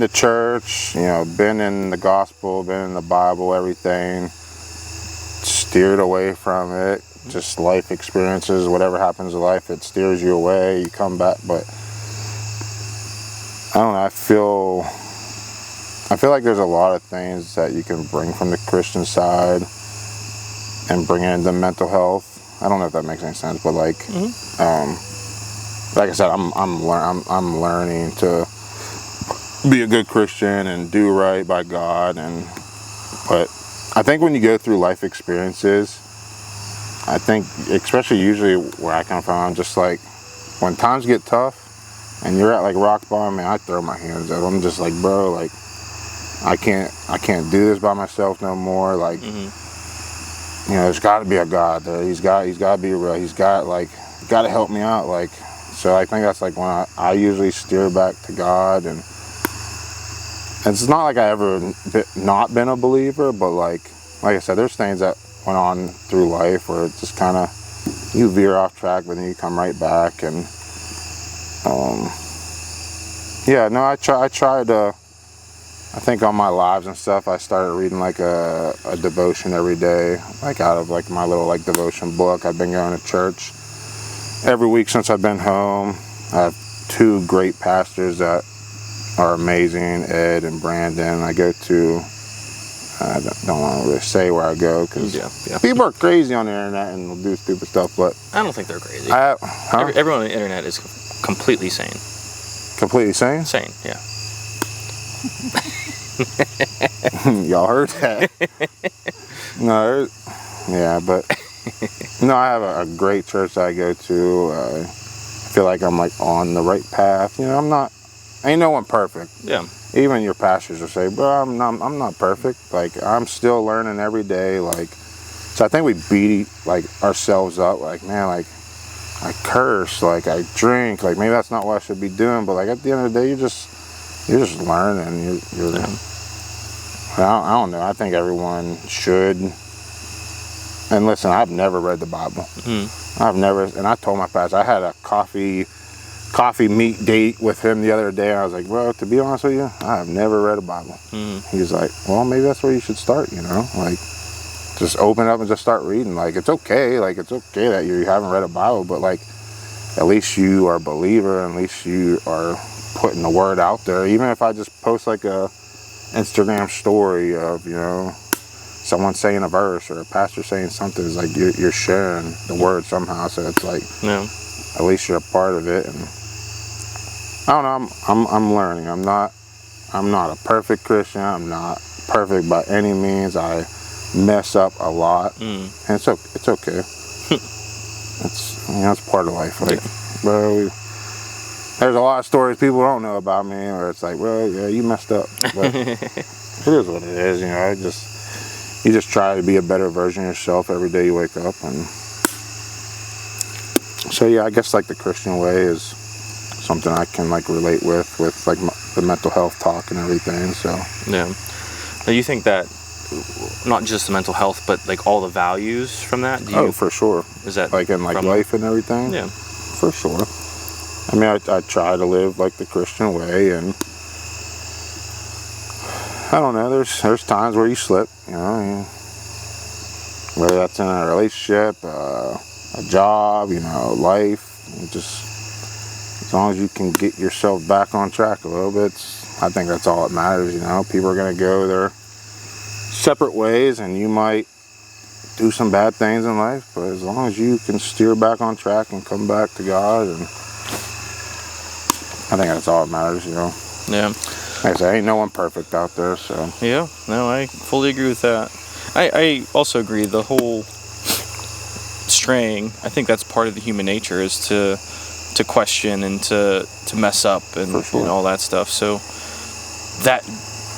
to church, been in the gospel, been in the Bible, everything. Steered away from it. Just life experiences, whatever happens in life, it steers you away. You come back, but I don't know. I feel like there's a lot of things that you can bring from the Christian side and bring it into mental health. I don't know if that makes any sense, but like, like I said, I'm learning to be a good Christian and do right by God, but I think when you go through life experiences, I think, especially usually where I come from, I'm just like, when times get tough and you're at like rock bottom, man, I throw my hands up. I'm just like, bro, like, I can't do this by myself no more. Like, you know, there's got to be a God there. He's got to be real. He's got to help me out. Like, so I think that's like when I usually steer back to God, and it's not like I ever not been a believer, but like I said, there's things that went on through life where it just kind of, you veer off track, but then you come right back. And yeah, no, I tried to, I think on my lives and stuff, I started reading like a devotion every day, like out of like my little like devotion book. I've been going to church every week since I've been home. I have 2 great pastors that are amazing, Ed and Brandon. I go to, I don't want to really say where I go, because people are crazy on the internet and will do stupid stuff, but I don't think they're crazy. Everyone on the internet is completely sane. Completely sane? Sane, yeah. Y'all heard that? No, yeah, but no, I have a great church that I go to. I feel like I'm like on the right path. You know, ain't no one perfect. Yeah. Even your pastors will say, bro, I'm not perfect. Like, I'm still learning every day. Like, so I think we beat like ourselves up. Like, man, like, I curse, like I drink, like maybe that's not what I should be doing. But like at the end of the day, you're just learning. I don't know. I think everyone should. And listen, I've never read the Bible. I've never, and I told my pastor, I had a coffee meet date with him the other day. I was like, bro, to be honest with you, I have never read a Bible. He's like, well, maybe that's where you should start, you know? Like, just open it up and just start reading. Like, it's okay. Like, it's okay that you haven't read a Bible, but like, at least you are a believer, and at least you are putting the word out there. Even if I just post like a Instagram story of, you know, someone saying a verse or a pastor saying something, is like you're sharing the word somehow. So it's like, at least you're a part of it. And I don't know, I'm learning. I'm not a perfect Christian. I'm not perfect by any means. I mess up a lot, and it's okay. It's, you know, it's part of life. Like, bro, there's a lot of stories people don't know about me, or it's like, well, yeah, you messed up. But it is what it is, you know. You just try to be a better version of yourself every day you wake up. And so yeah, I guess like the Christian way is something I can like relate with like the mental health talk and everything. So yeah. Now you think that not just the mental health, but like all the values from that? For sure. Is that like in like life and everything? Yeah, for sure. I mean, I try to live like the Christian way, and I don't know, there's times where you slip, you know, whether that's in a relationship, a job, you know, life, just as long as you can get yourself back on track a little bit, I think that's all that matters, you know. People are going to go their separate ways, and you might do some bad things in life, but as long as you can steer back on track and come back to God, and I think that's all that matters, you know. Yeah. Like I said, ain't no one perfect out there, so. Yeah, no, I fully agree with that. I also agree, the whole straying, I think that's part of the human nature, is to question and to mess up and, and all that stuff. So that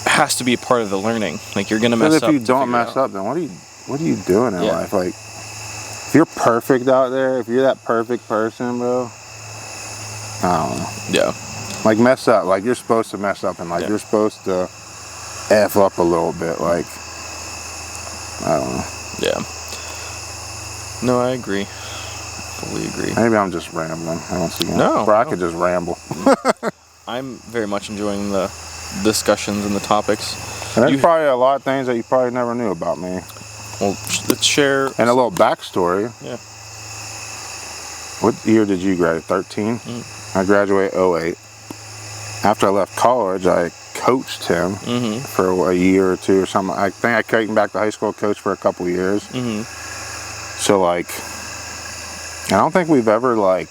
has to be a part of the learning. Like, you're gonna mess up. And if you don't mess up, then what are you doing in life? Like, if you're perfect out there, if you're that perfect person, bro, I don't know. Yeah. Like, mess up. Like, you're supposed to mess up, and like you're supposed to F up a little bit. Like, I don't know. Yeah. No, I agree. Fully agree. Maybe I'm just rambling. I don't see. No. Or I could just ramble. I'm very much enjoying the discussions and the topics. And there's probably a lot of things that you probably never knew about me. Well, let's share. And a little backstory. Yeah. What year did you graduate? 13? I graduated 08. After I left college, I coached him for a year or two or something. I think I came back to high school, coached for a couple years. So, like, I don't think we've ever, like,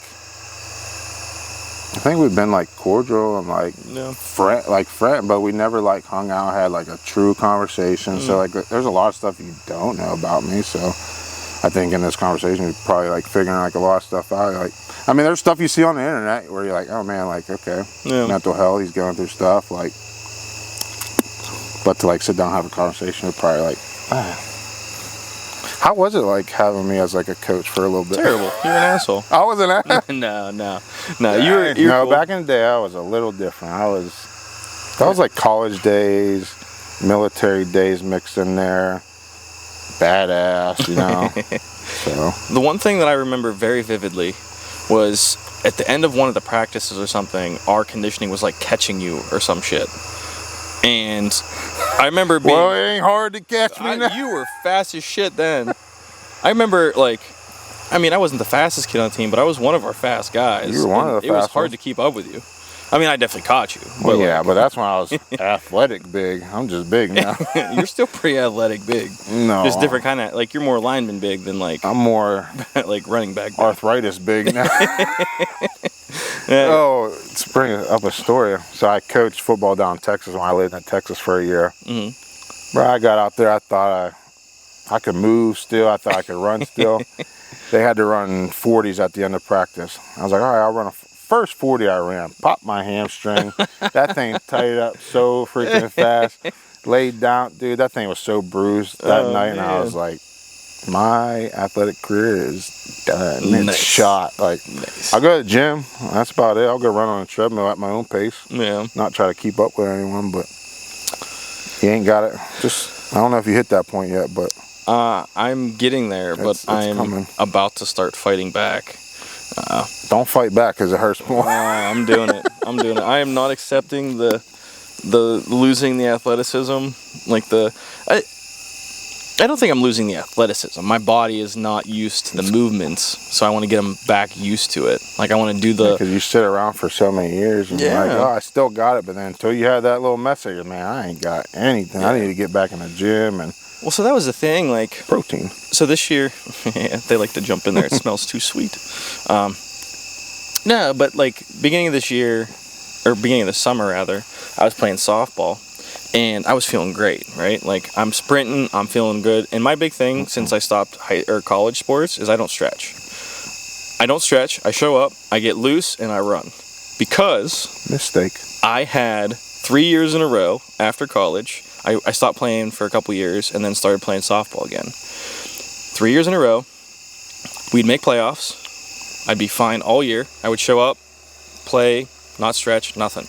think we've been like cordial and like Yeah. friend, but we never like hung out, had like a true conversation. So like, there's a lot of stuff you don't know about me. So I think in this conversation, we're probably like figuring like a lot of stuff out. Like, I mean, there's stuff you see on the internet where you're like, oh man, like, okay, mental health, he's going through stuff. Like, but to like sit down and have a conversation, you're probably like, ah. How was it like having me as like a coach for a little bit? Terrible. You're an asshole. I wasn't asshole. No. Yeah, You're no, cool. back in the day, I was a little different. That was like college days, military days mixed in there, badass, you know. So The one thing that I remember very vividly was at the end of one of the practices or something, our conditioning was like catching you or some shit. And I remember being... Well, it ain't hard to catch me now. You were fast as shit then. I remember, like... I mean, I wasn't the fastest kid on the team, but I was one of our fast guys. You were one of the It was fast hard ones. to keep up with you. I mean, I definitely caught you. Well, But yeah, like, but that's when I was athletic big. I'm just big now. you're still pretty athletic big. No. Just different kind of... Like, you're more lineman big than, like... I'm more like, running back big. arthritis big now. Yeah. Oh, let's bring up a story. So I coached football down in Texas when I lived in Texas for a year. Mm-hmm. Bro, I got out there, I thought I could move still. I thought I could run still. They had to run 40s at the end of practice. I was like, all right, I'll run a first 40 I ran. Popped my hamstring. That thing tightened up so freaking fast. Laid down. Dude, that thing was so bruised that night. And I was like, my athletic career is done. It's Nice. shot. Like, Nice. I'll go to the gym. That's about it. I'll go run on a treadmill at my own pace. Yeah. Not try to keep up with anyone, but you ain't got it. Just, I don't know if you hit that point yet, but I'm getting there, but it's I'm coming. about to start fighting back. Don't fight back because it hurts more. I'm doing it. I am not accepting the losing the athleticism. Like I don't think I'm losing the athleticism. My body is not used to the movements, so I want to get them back used to it. Like I want to do the... Because you sit around for so many years and you're like, oh, I still got it. But then until you have that little message, man, I ain't got anything. I need to get back in the gym and Well, so that was the thing, like... protein. So this year, they like to jump in there. It smells too sweet. No, but like beginning of this year, or beginning of the summer rather, I was playing softball. And I was feeling great, right? Like, I'm sprinting, I'm feeling good. And my big thing since I stopped college sports is I don't stretch. I show up, I get loose, and I run. Because... Mistake. I had 3 years in a row after college. I stopped playing for a couple years and then started playing softball again. 3 years in a row, we'd make playoffs. I'd be fine all year. I would show up, play, not stretch, nothing.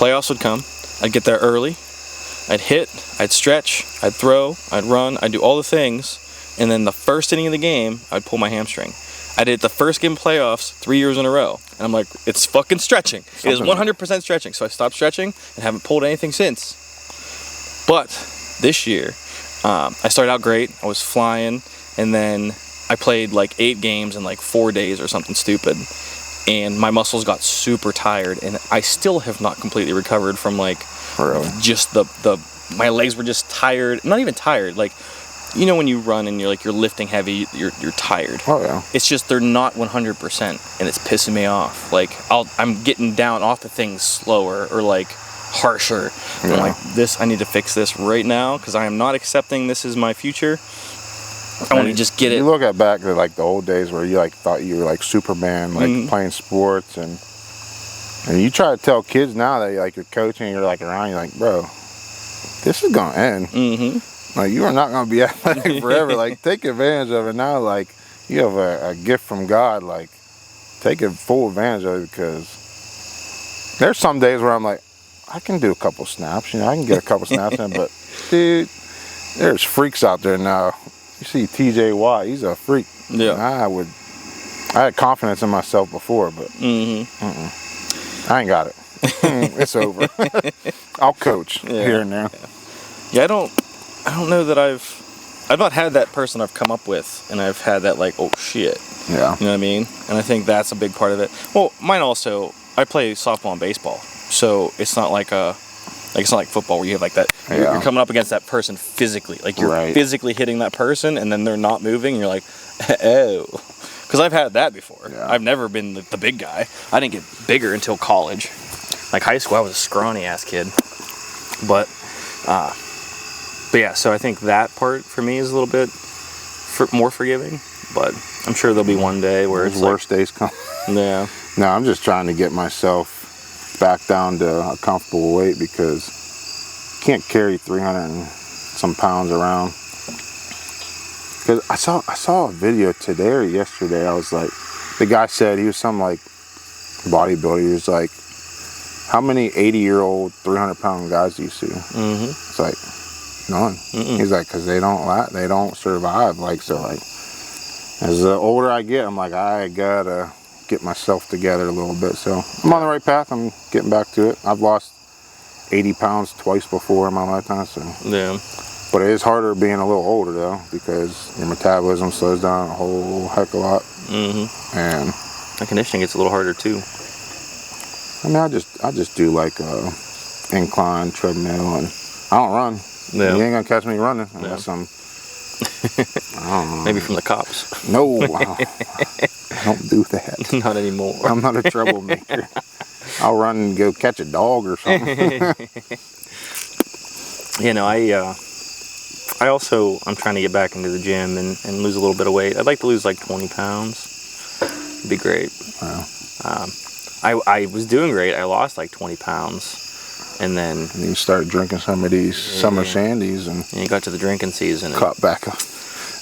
Playoffs would come. I'd get there early. I'd hit, I'd stretch, I'd throw, I'd run, I'd do all the things, and then the first inning of the game, I'd pull my hamstring. I did the first game of playoffs 3 years in a row, and I'm like, it's fucking stretching. It is 100% stretching, so I stopped stretching and haven't pulled anything since. But this year, I started out great, I was flying, and then I played like 8 games in like 4 days or something stupid, and my muscles got super tired, and I still have not completely recovered from like, Really? just my legs were just tired. Not even tired. Like, you know when you run and you're lifting heavy, you're tired. Oh yeah. It's just they're not 100%, and it's pissing me off. Like I'm getting down off the things slower or like harsher. Yeah. I'm like, this. I need to fix this right now because I am not accepting this is my future. I want to just get it. You look at back to like the old days where you like thought you were like Superman, like playing sports, and you try to tell kids now that you're coaching, you're like around, you're like, bro, this is gonna end. Mm-hmm. Like, you are not gonna be athletic forever. Like, take advantage of it now. Like, you have a gift from God. Like, take it full advantage of it, because there's some days where I'm like, I can do a couple snaps. You know, I can get a couple snaps in, but dude, there's freaks out there now. You see TJ Watt, he's a freak. Yeah. I had confidence in myself before, but I ain't got it. It's over. I'll coach here and there. Yeah, I don't know that I've not had that person I've come up with, and I've had that like, oh shit. Yeah. You know what I mean? And I think that's a big part of it. Well, mine also, I play softball and baseball, so it's not like it's not like football where you have like that. Yeah. You're coming up against that person physically, like you're Right. physically hitting that person, and then they're not moving. And you're like, oh, Because I've had that before. Yeah. I've never been the big guy. I didn't get bigger until college. Like high school, I was a scrawny ass kid. But yeah, so I think that part for me is a little bit more forgiving. But I'm sure there'll be one day where it's worse days come. Yeah. No, I'm just trying to get myself back down to a comfortable weight because you can't carry 300 and some pounds around. Because I saw a video today or yesterday. I was like, the guy said, he was some like bodybuilder. He was like, how many 80-year-old 300-pound guys do you see? Mm-hmm. It's like none. Mm-mm. He's like, because they don't survive. Like, so like, as the older I get, I'm like, I gotta get myself together a little bit. So I'm on the right path. I'm getting back to it. I've lost 80 pounds twice before in my lifetime. So yeah. But it is harder being a little older though, because your metabolism slows down a whole heck of a lot. Mm-hmm. And the conditioning gets a little harder too. I mean, I just do like incline treadmill, and I don't run. Yeah. You ain't gonna catch me running unless I'm. I don't know. Maybe from the cops. No, I don't do that. Not anymore. I'm not a troublemaker. I'll run and go catch a dog or something. You know, I'm trying to get back into the gym and lose a little bit of weight. I'd like to lose like 20 pounds. It'd be great. Wow. I was doing great. I lost like 20 pounds. And then you start drinking some of these summer shandies and you got to the drinking season. Cut back up.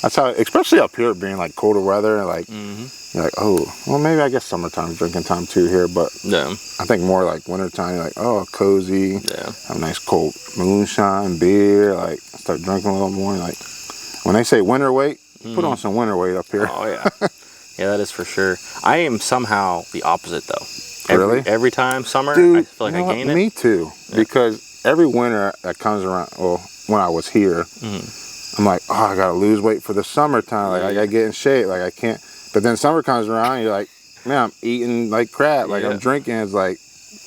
That's how, especially up here being like colder weather, like you're like, oh, well maybe I guess summertime's drinking time too here, but I think more like wintertime, you're like, oh, cozy, have a nice cold moonshine, beer, like start drinking a little more. Like when they say winter weight, put on some winter weight up here. Oh yeah. Yeah, that is for sure. I am somehow the opposite though. Every time summer, dude, I feel like I gain it. Me too. Yeah. Because every winter that comes around, well, when I was here, I'm like, oh, I gotta lose weight for the summertime. Like I gotta get in shape. Like I can't. But then summer comes around, you're like, man, I'm eating like crap. Like I'm drinking. It's like,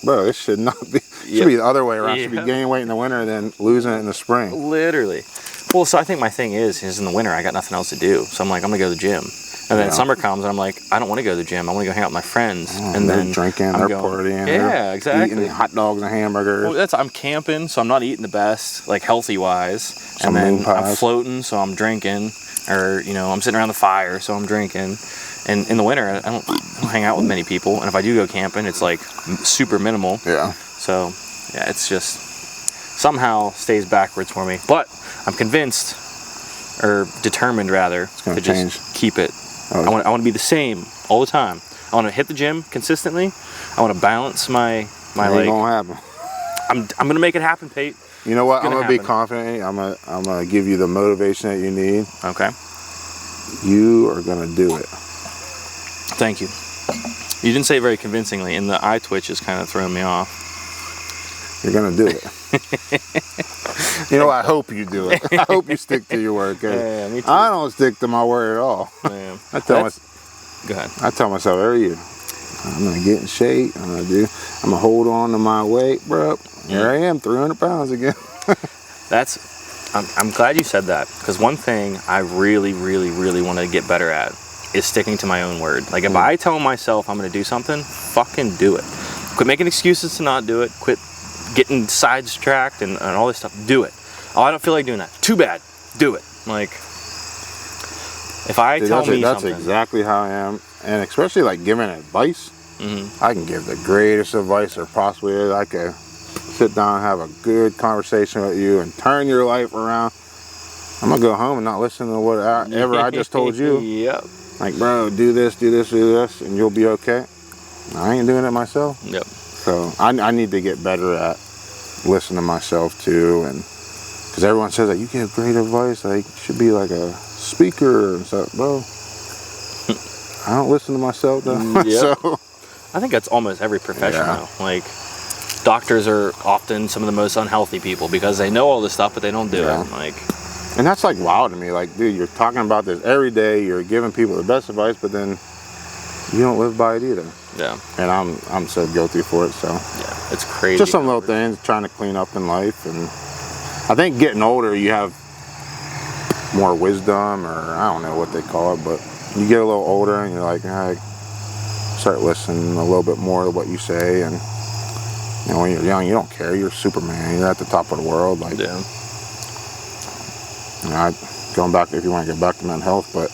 bro, this should not be. It should be the other way around. It should be gaining weight in the winter and then losing it in the spring. Literally. Well, so I think my thing is in the winter I got nothing else to do, so I'm like, I'm gonna go to the gym. And then summer comes and I'm like, I don't want to go to the gym. I want to go hang out with my friends. And they're then drinking, they're partying. Yeah, exactly. Eating hot dogs and hamburgers. Well, I'm camping, so I'm not eating the best, like healthy wise. And then I'm floating, so I'm drinking. Or, you know, I'm sitting around the fire, so I'm drinking. And in the winter, I don't hang out with many people. And if I do go camping, it's like super minimal. Yeah. So, yeah, it's just somehow stays backwards for me. But I'm convinced, or determined rather, to just keep it. I want to be the same all the time. I want to hit the gym consistently. I want to balance my like. Ain't gonna happen. I'm gonna make it happen, Pete. You know what? I'm gonna be confident. I'm gonna give you the motivation that you need. Okay. You are gonna do it. Thank you. You didn't say it very convincingly, and the eye twitch is kind of throwing me off. You're gonna do it. You know, I hope you do it. I hope you stick to your word. Yeah, me too. I don't stick to my word at all. Yeah. Go ahead. I tell myself every year, I'm gonna get in shape. I'm gonna hold on to my weight, bro. Here I am, 300 pounds again. I'm glad you said that, because one thing I really, really, really want to get better at is sticking to my own word. Like if I tell myself I'm gonna do something, fucking do it. Quit making excuses to not do it. Quit getting sidetracked and all this stuff. Do it. Oh, I don't feel like doing that. Too bad. Do it. Like, if I tell me that's something. exactly how I am. And especially like giving advice, I can give the greatest advice there possibly is. I could sit down and have a good conversation with you and turn your life around. I'm gonna go home and not listen to whatever I just told you. Yep. Like, bro, do this, and you'll be okay. I ain't doing it myself. Yep. So I need to get better at listening to myself too, and because everyone says that you give great advice, like you should be like a speaker and stuff, bro. I don't listen to myself though. Yep. So I think that's almost every profession though. Like doctors are often some of the most unhealthy people because they know all this stuff but they don't do it. Like, and that's like wild to me. Like, dude, you're talking about this every day. You're giving people the best advice, but then you don't live by it either. Yeah. And I'm so guilty for it. So yeah, it's crazy. Just some little things trying to clean up in life, and I think getting older, you have more wisdom, or I don't know what they call it, but you get a little older and you're like, I start listening a little bit more to what you say. And you know, when you're young, you don't care. You're Superman. You're at the top of the world. Like, Yeah. You know, going back, if you want to get back to mental health, but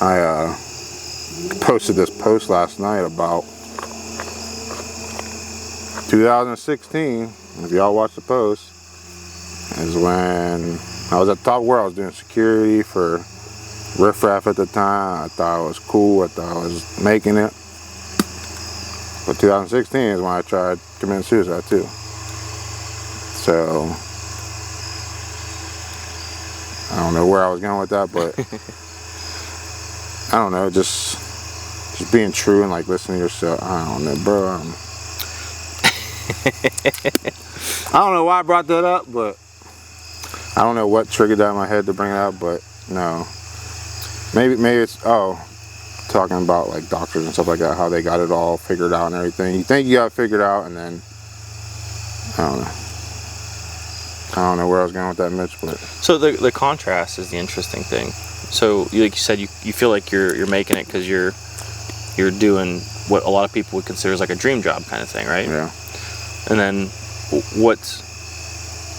I posted this post last night about 2016. If y'all watch the post, is when I was at the top of the world. I was doing security for Riff Raff at the time. I thought it was cool. I thought I was making it. But 2016 is when I tried committing suicide too. So I don't know where I was going with that, but I don't know, just being true and like listening to yourself. I don't know, bro. I don't know why I brought that up, but I don't know what triggered that in my head to bring it up, but no. Maybe it's talking about like doctors and stuff like that, how they got it all figured out and everything. You think you got it figured out, and then I don't know where I was going with that, Mitch. But so the contrast is the interesting thing. So like you said, you feel like you're making it because you're doing what a lot of people would consider as like a dream job kind of thing, right? Yeah. And then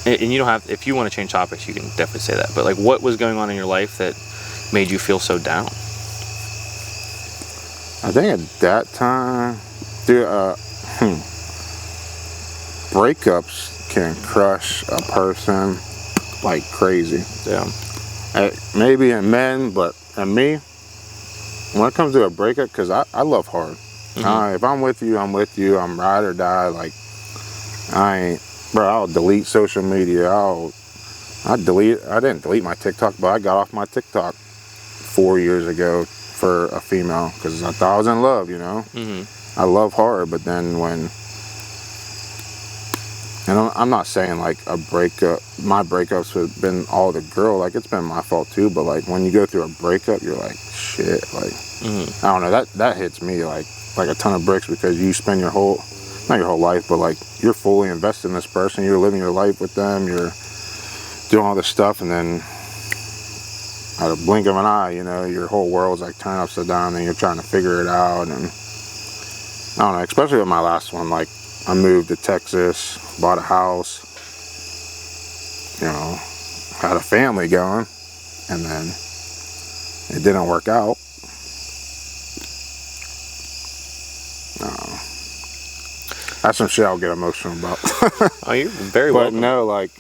and you don't have, if you want to change topics, you can definitely say that. But like, what was going on in your life that made you feel so down? I think at that time, dude, breakups can crush a person like crazy. Yeah. Maybe in men, but in me, when it comes to a breakup, because I love hard. Mm-hmm. If I'm with you, I'm with you. I'm ride or die. Like, I'll delete social media. I didn't delete my TikTok, but I got off my TikTok 4 years ago for a female because I thought I was in love, you know. Mm-hmm. I love hard, but then and I'm not saying like a breakup, my breakups have been all the girl, like it's been my fault too, but like when you go through a breakup, you're like, shit, like, I don't know, that hits me like a ton of bricks, because you spend not your whole life, but like you're fully invested in this person, you're living your life with them, you're doing all this stuff, and then at a blink of an eye, you know, your whole world's like turned upside down, and you're trying to figure it out. And I don't know, especially with my last one, like I moved to Texas, bought a house, you know, had a family going, and then it didn't work out. That's some shit I'll get emotional about. Oh, you're very But welcome. no, like,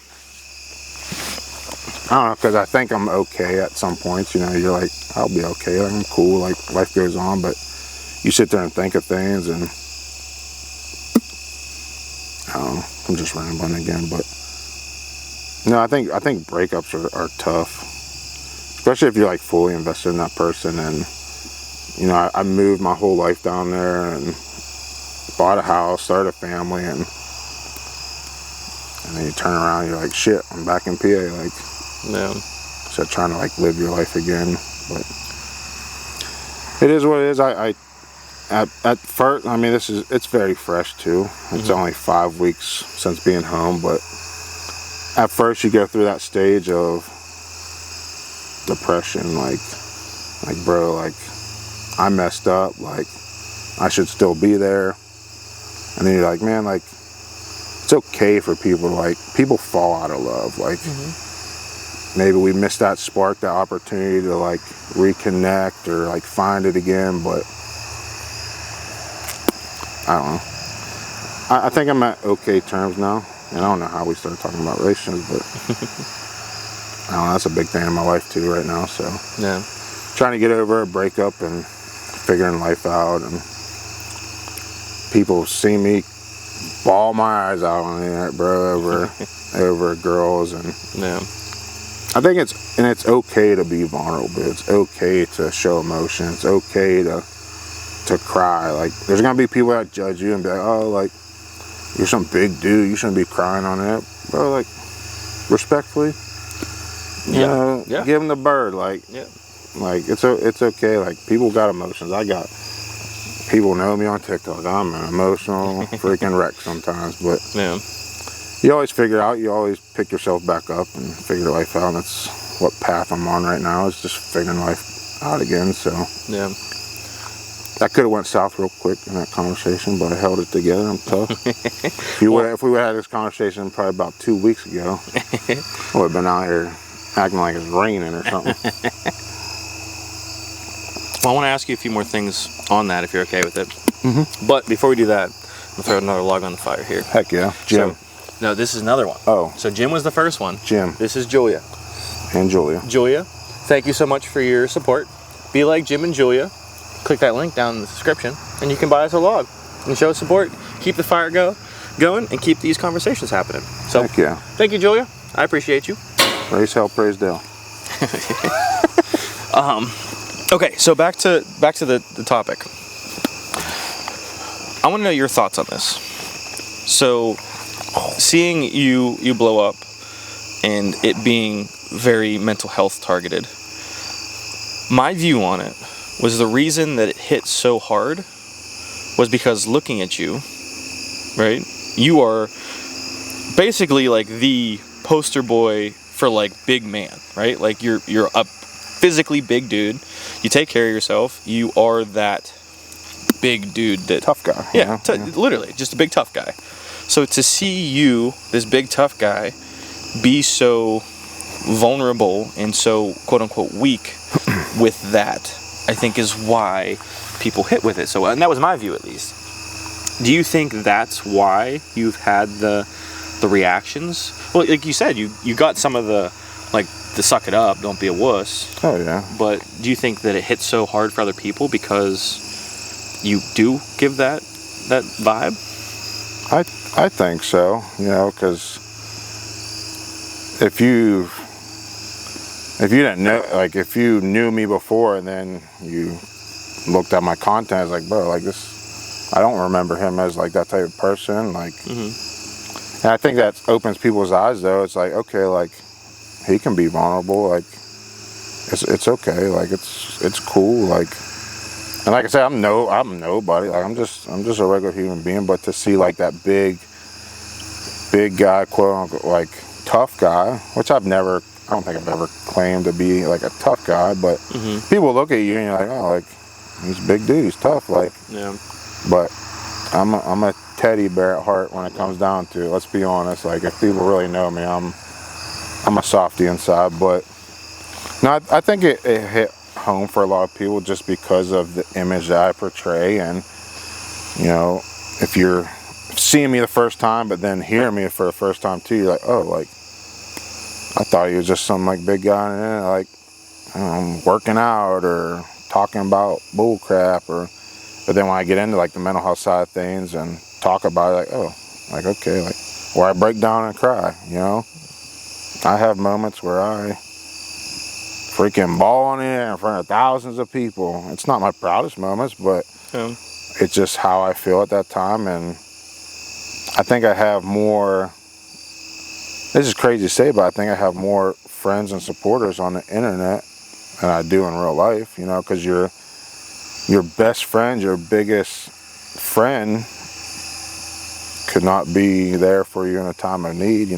I don't know, because I think I'm okay at some points, you know, you're like, I'll be okay, like, I'm cool, like, life goes on, but you sit there and think of things, and I don't know, I'm just rambling again, but no, I think breakups are tough, especially if you're like fully invested in that person. And you know, I moved my whole life down there and bought a house, started a family, and then you turn around and you're like, shit, I'm back in PA, like, Yeah. so trying to like live your life again. But it is what it is. At first, I mean, it's very fresh too. It's only 5 weeks since being home, but at first you go through that stage of depression, like bro, like I messed up, like I should still be there. And then you're like, man, like it's okay for people to, like, people fall out of love, like maybe we missed that spark, that opportunity to like reconnect or like find it again, but I don't know. I think I'm at okay terms now. And I don't know how we started talking about relationships, but I don't know, that's a big thing in my life too right now. So Yeah. trying to get over a breakup and figuring life out, and people see me bawl my eyes out on the internet, bro, over girls. And Yeah. I think it's okay to be vulnerable. It's okay to show emotion. It's okay to cry. Like, there's gonna be people that judge you and be like, oh, like, you're some big dude, you shouldn't be crying on that. Bro, like, respectfully, you know, give them the bird. Like, like it's okay. Like, people got emotions. People know me on TikTok. I'm an emotional freaking wreck sometimes, but Yeah. you always figure out, you always pick yourself back up and figure life out. And that's what path I'm on right now, is just figuring life out again. So Yeah. that could have went south real quick in that conversation, but I held it together. I'm tough. If we would have had this conversation probably about 2 weeks ago, I would have been out here acting like it's raining or something. Well, I want to ask you a few more things on that, if you're okay with it. But before we do that, I'll throw another log on the fire here. Heck yeah. Jim. So, no, this is another one. Oh. So Jim was the first one. Jim. This is Julia. And Julia. Julia, thank you so much for your support. Be like Jim and Julia. Click that link down in the description, and you can buy us a log and show us support. Keep the fire going, and keep these conversations happening. So, Heck yeah. Thank you, Julia. I appreciate you. Praise hell, praise Dale. Okay, so back to the topic. I want to know your thoughts on this. So, seeing you blow up and it being very mental health targeted, my view on it was the reason that it hit so hard was because looking at you, right? You are basically like the poster boy for like big man, right? Like you're a physically big dude. You take care of yourself. You are that big dude that Tough guy. yeah, literally just a big tough guy. So to see you, this big tough guy, be so vulnerable and so quote unquote weak with that, I think is why people hit with it. So, and that was my view at least. Do you think that's why you've had the reactions? Well, like you said, you got some of the suck it up, don't be a wuss. Oh yeah. But do you think that it hits so hard for other people because you do give that vibe? I think so, because if you didn't know, like if you knew me before and then you looked at my content, it's like, bro, like this, I don't remember him as like that type of person. Like, and I think that opens people's eyes though. It's like, okay, like he can be vulnerable. Like it's okay. Like it's cool. Like, and like I said, I'm nobody. Like I'm just a regular human being. But to see like that big guy, quote unquote, like tough guy, which I don't think I've ever claimed to be like a tough guy, but people look at you and you're like, oh, like he's a big dude, he's tough, like. Yeah. But I'm a teddy bear at heart when it comes down to it. Let's be honest. Like if people really know me, I'm a softie inside. But no, I think it hit home for a lot of people just because of the image that I portray. And if you're seeing me the first time, but then hearing me for the first time too, you're like, oh, like I thought he was just some like big guy, and like working out or talking about bull crap, but then when I get into like the mental health side of things and talk about it, like, oh, like okay, like where I break down and cry, I have moments where I freaking bawl on it in front of thousands of people. It's not my proudest moments, but it's just how I feel at that time. And I think I have more, this is crazy to say, but I think I have more friends and supporters on the internet than I do in real life, because your best friend, your biggest friend could not be there for you in a time of need,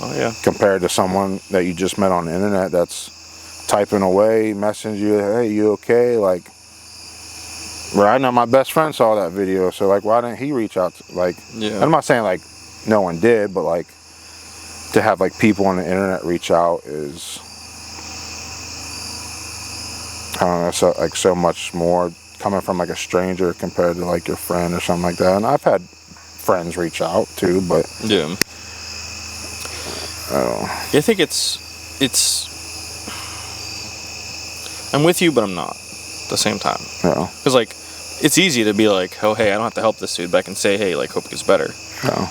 Oh yeah. Compared to someone that you just met on the internet that's typing away, messaging you, hey, you okay? Like, right now my best friend saw that video, so like why didn't he reach out to, like, yeah. I'm not saying like no one did, but like to have like people on the internet reach out is, I don't know, so much more coming from like a stranger compared to like your friend or something like that. And I've had friends reach out too, but yeah, I think it's I'm with you, but I'm not at the same time. Yeah. Because like it's easy to be like, oh hey, I don't have to help this dude, but I can say, hey, like hope it gets better. Yeah.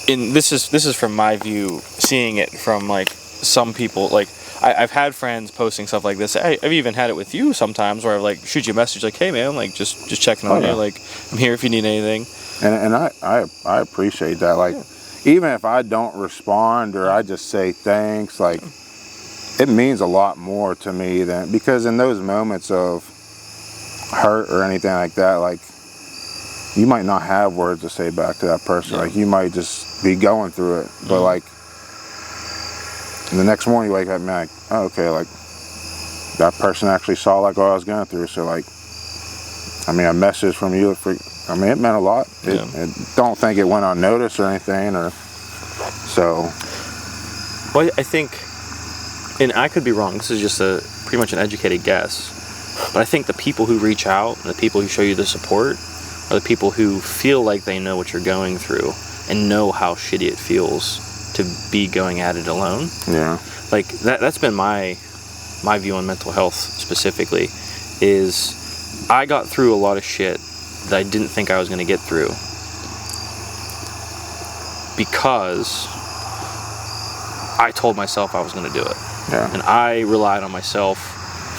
And this is from my view, seeing it from like some people. Like I've had friends posting stuff like this. I've even had it with you sometimes where I like shoot you a message like, hey man, like just checking on you, like I'm here if you need anything. And I appreciate that. Like even if I don't respond or I just say thanks, like it means a lot more to me than, because in those moments of hurt or anything like that, like you might not have words to say back to that person. Yeah. Like you might just be going through it, but like the next morning you wake up and like, oh, okay, like that person actually saw like what I was going through. So like, I mean, a message from you, I mean, it meant a lot. Don't think it went unnoticed or anything, or so. Well, I think, and I could be wrong, this is just pretty much an educated guess, but I think the people who reach out and the people who show you the support are the people who feel like they know what you're going through and know how shitty it feels to be going at it alone. Yeah. Like, that's been my view on mental health specifically, is I got through a lot of shit that I didn't think I was going to get through because I told myself I was going to do it. Yeah. And I relied on myself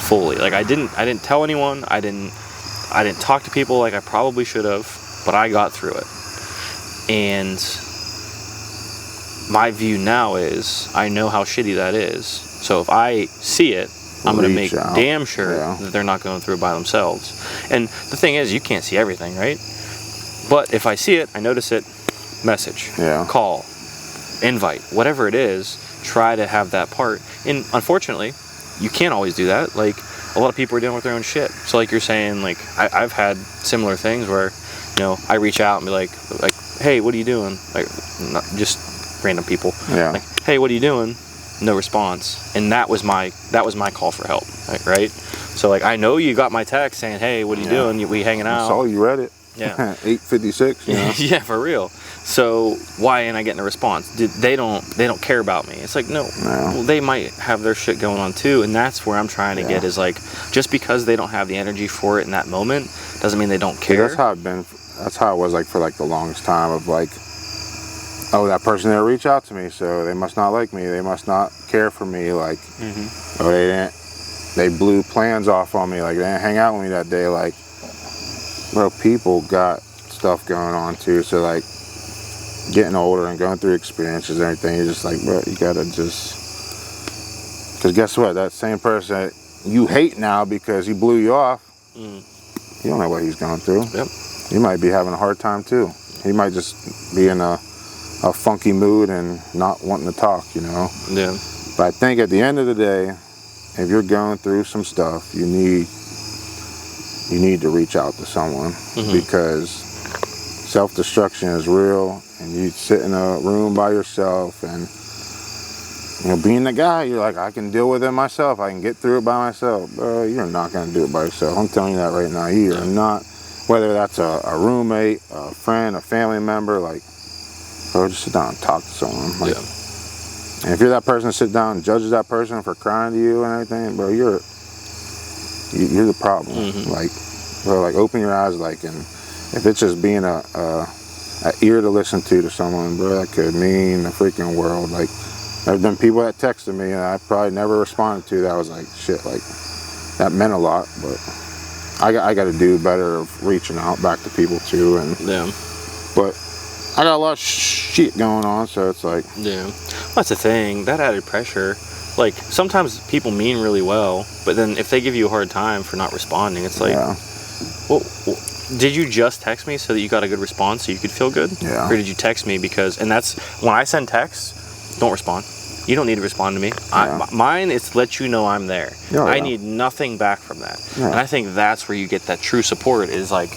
fully. Like, I didn't tell anyone. I didn't talk to people like I probably should have, but I got through it. And my view now is I know how shitty that is. So if I see it, I'm going to make damn sure that they're not going through it by themselves. And the thing is, you can't see everything, right? But if I see it, I notice it, message, call, invite, whatever it is, try to have that part. And unfortunately, you can't always do that. Like, a lot of people are dealing with their own shit. So like you're saying, like, I've had similar things where, you know, I reach out and be like, hey, what are you doing? Like, not just random people. Yeah. Like, hey, what are you doing? No response. And that was my call for help, right? So like, I know you got my text saying, hey, what are you doing? We hanging out? I saw you read it. Yeah. 8:56. You know? Yeah, for real. So why ain't I getting a response? They don't care about me. It's like, no. Well, they might have their shit going on too, and that's where I'm trying to get, is like, just because they don't have the energy for it in that moment doesn't mean they don't care. Yeah, that's how it was like for like the longest time of like, oh, that person didn't reach out to me, so they must not like me. They must not care for me. Like, oh, they blew plans off on me. Like, they didn't hang out with me that day. Like, bro, people got stuff going on too. So like, getting older and going through experiences and everything, you're just like, bro, you gotta just, because guess what? That same person that you hate now because he blew you off, you don't know what he's going through. Yep. You might be having a hard time too. He might just be in a funky mood and not wanting to talk, you know? Yeah. But I think at the end of the day, if you're going through some stuff, you need to reach out to someone, because self-destruction is real, and you sit in a room by yourself, and you know, being the guy, you're like, I can deal with it myself, I can get through it by myself. Bro, you're not going to do it by yourself. I'm telling you that right now. You are not, whether that's a roommate, a friend, a family member, like, bro, just sit down and talk to someone. Like, and if you're that person, sit down and judges that person for crying to you and everything, bro, you're the problem. Like, bro, like, open your eyes, like, and if it's just being a ear to listen to someone, bro, that could mean the freaking world. Like, there's been people that texted me and I probably never responded to that. I was like, shit, like, that meant a lot. But I got to do better of reaching out back to people too. And but I got a lot of shit going on, so it's like, well, that's the thing, that added pressure. Like, sometimes people mean really well, but then if they give you a hard time for not responding, it's like, well, did you just text me so that you got a good response so you could feel good? Or did you text me because, and that's, when I send texts, don't respond. You don't need to respond to me. Mine is to let you know I'm there. I need nothing back from that. And I think that's where you get that true support, is like,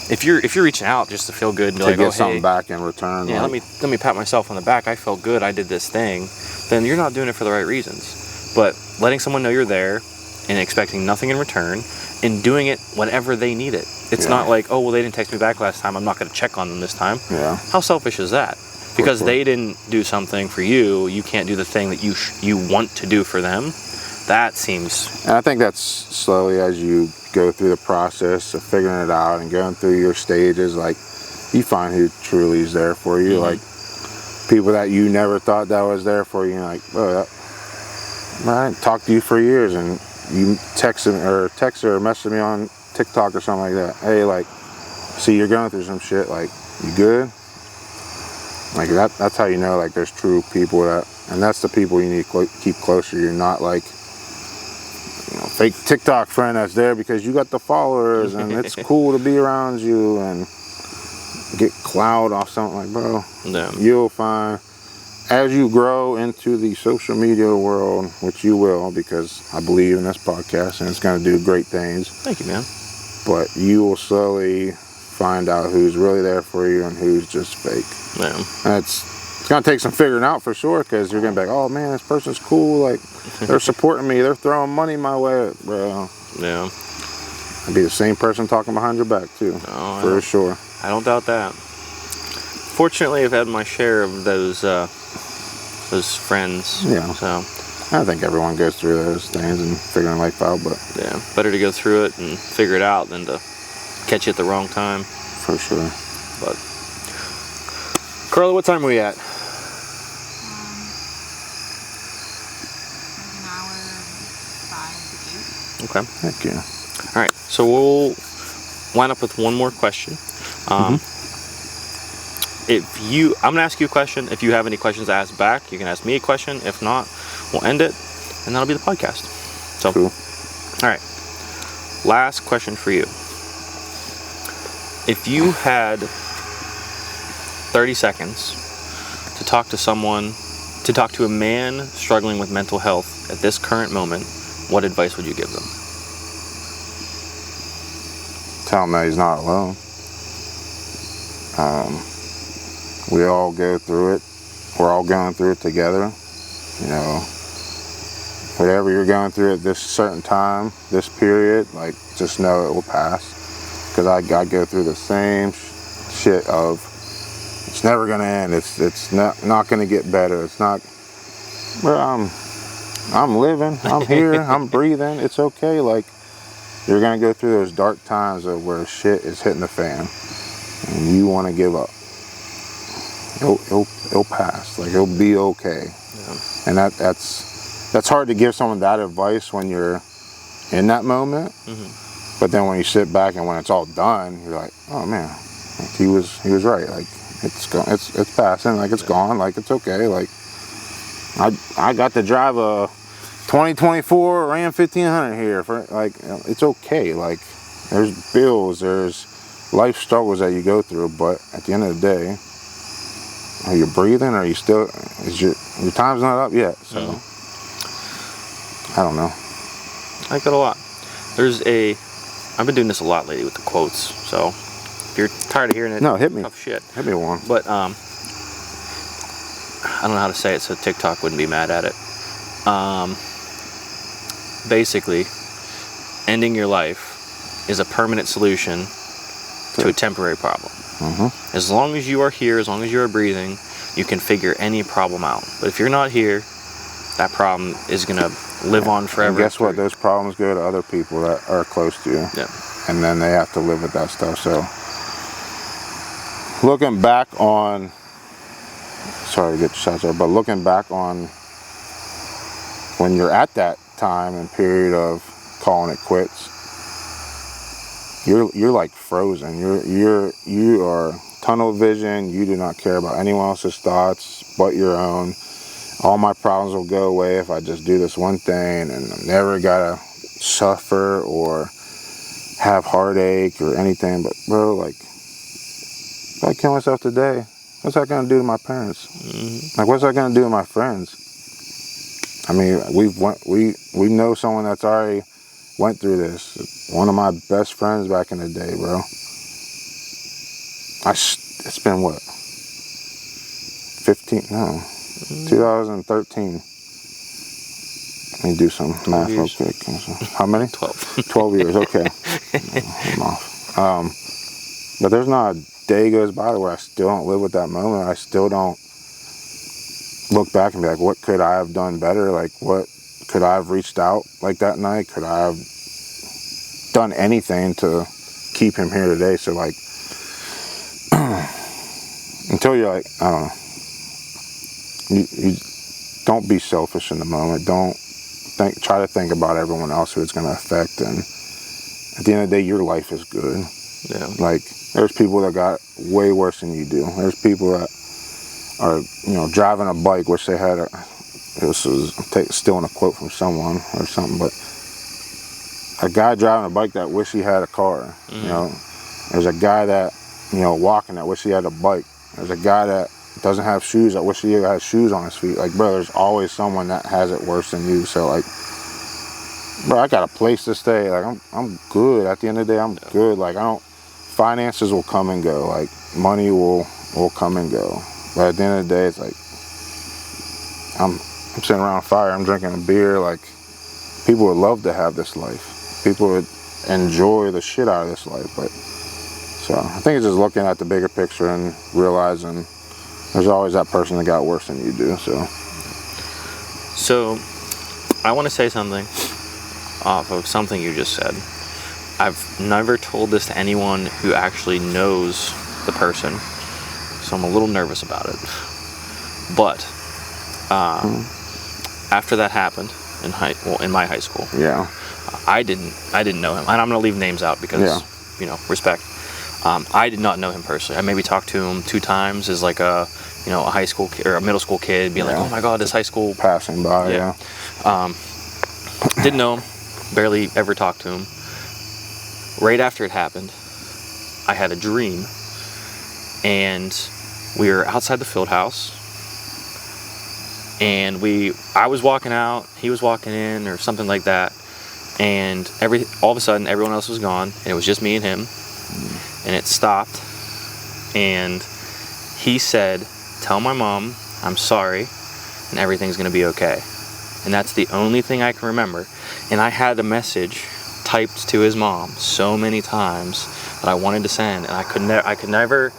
if you're reaching out just to feel good and to like, get something back in return. Yeah, like, let me pat myself on the back. I felt good. I did this thing. Then you're not doing it for the right reasons. But letting someone know you're there and expecting nothing in return and doing it whenever they need it. It's not like, oh, well, they didn't text me back last time, I'm not going to check on them this time. How selfish is that? Because they didn't do something for you, you can't do the thing that you want to do for them. That seems... And I think that's slowly, as you go through the process of figuring it out and going through your stages, like, you find who truly is there for you. Like, people that you never thought that was there for you, you're like, oh, I didn't talk to you for years, and you text or message me on TikTok or something like that. Hey, like, see, you're going through some shit, like, you good? Like, that's how you know, like, there's true people that, and that's the people you need to keep closer. You're not like, you know, fake TikTok friend that's there because you got the followers and it's cool to be around you and get clout off something. Like, bro, you'll find as you grow into the social media world, which you will, because I believe in this podcast and it's going to do great things. Thank you, man. But you will slowly find out who's really there for you and who's just fake. Yeah. And it's going to take some figuring out for sure, because you're going to be like, oh man, this person's cool. Like, they're supporting me. They're throwing money my way. Bro. Yeah. I'd be the same person talking behind your back too, for sure. I don't doubt that. Fortunately, I've had my share of those friends. Yeah. So I think everyone goes through those things and figuring life out, but yeah, better to go through it and figure it out than to catch you at the wrong time. for sure. But Carla, what time are we at? Like an hour, 5 to 8. Okay. Heck yeah. All right. So we'll line up with one more question. I'm gonna ask you a question. If you have any questions to ask back, you can ask me a question. If not, we'll end it, and that'll be the podcast. So, Cool. All right. Last question for you. If you had 30 seconds to talk to a man struggling with mental health at this current moment, what advice would you give them? Tell him that he's not alone. We all go through it. We're all going through it together. You know, whatever you're going through at this certain time, this period, like, just know it will pass. Because I go through the same shit of, it's never gonna end. It's not gonna get better. It's not. Well, I'm living. I'm here. I'm breathing. It's okay. Like, you're gonna go through those dark times of where shit is hitting the fan, and you want to give up. It'll pass. Like, it'll be okay. Yeah. And that's hard to give someone that advice when you're in that moment. Mm-hmm. But then when you sit back and when it's all done, you're like, oh man, like, he was right. Like, it's gone. It's passing. Like, it's gone. Like, it's okay. Like, I got to drive a 2024 Ram 1500 here for, like, it's okay. Like, there's bills, there's life struggles that you go through, but at the end of the day, are you breathing? Are you still? Is your time's not up yet? So I don't know. I like that a lot. I've been doing this a lot lately with the quotes. So if you're tired of hearing it, no, hit me. Tough shit. Hit me one. But I don't know how to say it, so TikTok wouldn't be mad at it. Basically, ending your life is a permanent solution to a temporary problem. Mm-hmm. As long as you are here, as long as you are breathing, you can figure any problem out. But if you're not here, that problem is going to live on forever. And guess what? Those problems go to other people that are close to you. Yeah. And then they have to live with that stuff. So, looking back on, sorry to get the shots out, but looking back on when you're at that time and period of calling it quits, you're like frozen. You are tunnel vision. You do not care about anyone else's thoughts but your own. All my problems will go away if I just do this one thing, and I never gotta suffer or have heartache or anything. But bro, like, if I kill myself today, what's that gonna do to my parents? Mm-hmm. Like, what's that gonna do to my friends? I mean, we know someone that's already went through this. One of my best friends back in the day, bro. It's been what? 2013. Let me do some math real quick. How many? 12. 12 years, okay. I'm off. But there's not a day goes by where I still don't live with that moment. I still don't look back and be like, what could I have done better? Like, what could I have reached out like that night? Could I have done anything to keep him here today? So, like, until you're like, I don't know, you don't be selfish in the moment. Don't try to think about everyone else who it's going to affect. And at the end of the day, your life is good. Yeah. Like, there's people that got way worse than you do. There's people that are, driving a bike, which they had stealing a quote from someone or something, but a guy driving a bike that wish he had a car. Mm-hmm. There's a guy that, walking that wish he had a bike. There's a guy that doesn't have shoes. I wish he had shoes on his feet. Like, bro, there's always someone that has it worse than you. So, like, bro, I got a place to stay. Like, I'm good. At the end of the day, I'm good. Like, finances will come and go. Like, money will come and go. But at the end of the day, it's like, I'm sitting around a fire. I'm drinking a beer. Like, people would love to have this life. People would enjoy the shit out of this life. But so I think it's just looking at the bigger picture and realizing there's always that person that got worse than you do. So I want to say something off of something you just said. I've never told this to anyone who actually knows the person, so I'm a little nervous about it. But after that happened in my high school, Yeah. I didn't know him, and I'm gonna leave names out because respect. I did not know him personally. I maybe talked to him 2 times as like a high school kid or a middle school kid, being like, oh my god, this high school Passing by, yeah. Didn't know him, barely ever talked to him. Right after it happened, I had a dream, and we were outside the field house, and I was walking out, he was walking in, or something like that, and all of a sudden everyone else was gone, and it was just me and him, and it stopped, and he said, tell my mom I'm sorry, and everything's gonna be okay. And that's the only thing I can remember. And I had a message typed to his mom so many times that I wanted to send, and I could never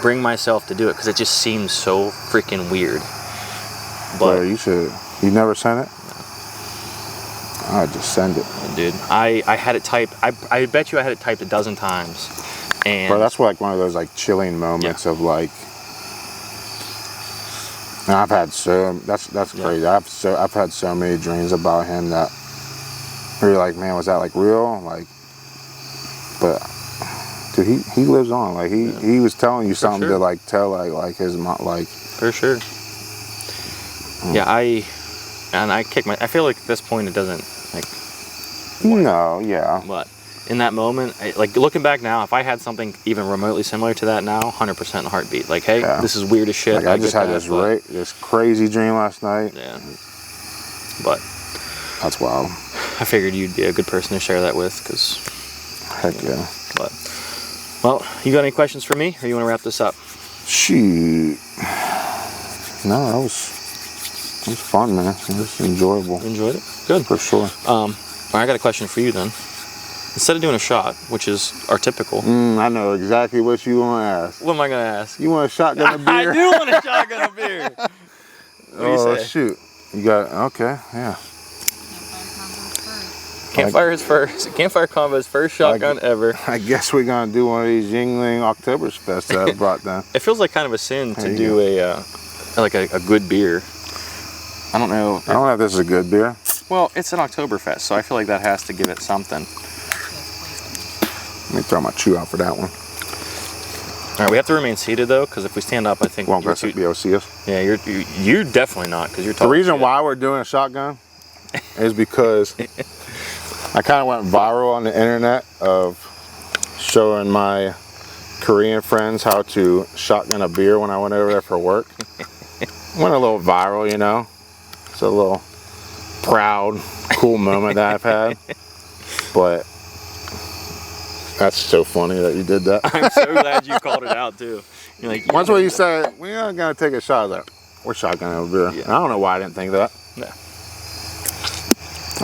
bring myself to do it because it just seemed so freaking weird. But you never sent it? I'd just send it. Dude, I had it typed. I bet you I had it typed a dozen times. And bro, that's like one of those like chilling moments of like. And I've had that's crazy. I've had so many dreams about him that you're like, man, was that like real? Like, but dude, he lives on. Like he was telling you something to like tell like his mom, like for sure. Yeah, I feel like at this point it doesn't like. No, yeah. But in that moment, like looking back now, if I had something even remotely similar to that now, 100% heartbeat. Like, hey, this is weird as shit. Like I just had this crazy dream last night. Yeah. But that's wild. I figured you'd be a good person to share that with, because. Heck yeah. But well, you got any questions for me, or you want to wrap this up? Shoot. No, that was fun, man. It was enjoyable. Enjoyed it? Good. For sure. I got a question for you then. Instead of doing a shot, which is our typical. I know exactly what you want to ask. What am I going to ask? You want a shotgun of beer? I do want a shotgun of beer. What do you say? Shoot. You got, okay, yeah. Campfire Convos Campfire Convos first shotgun ever. I guess we're going to do one of these Yingling Oktoberfest that I brought down. It feels like kind of a sin to do a good beer. I don't know. I don't know if this is a good beer. Well, it's an Oktoberfest, so I feel like that has to give it something. Let me throw my chew out for that one. All right, we have to remain seated though, because if we stand up, I think won't be able to see us. Yeah, you're definitely not, because you're talking. The reason why we're doing a shotgun is because I kind of went viral on the internet of showing my Korean friends how to shotgun a beer when I went over there for work. Went a little viral, you know. It's a little proud, cool moment that I've had. But that's so funny that you did that. I'm so glad you called it out too. You're like, once when you said, we are gonna take a shot of that, we're shotgunning a beer. Yeah. I don't know why I didn't think of that. Yeah.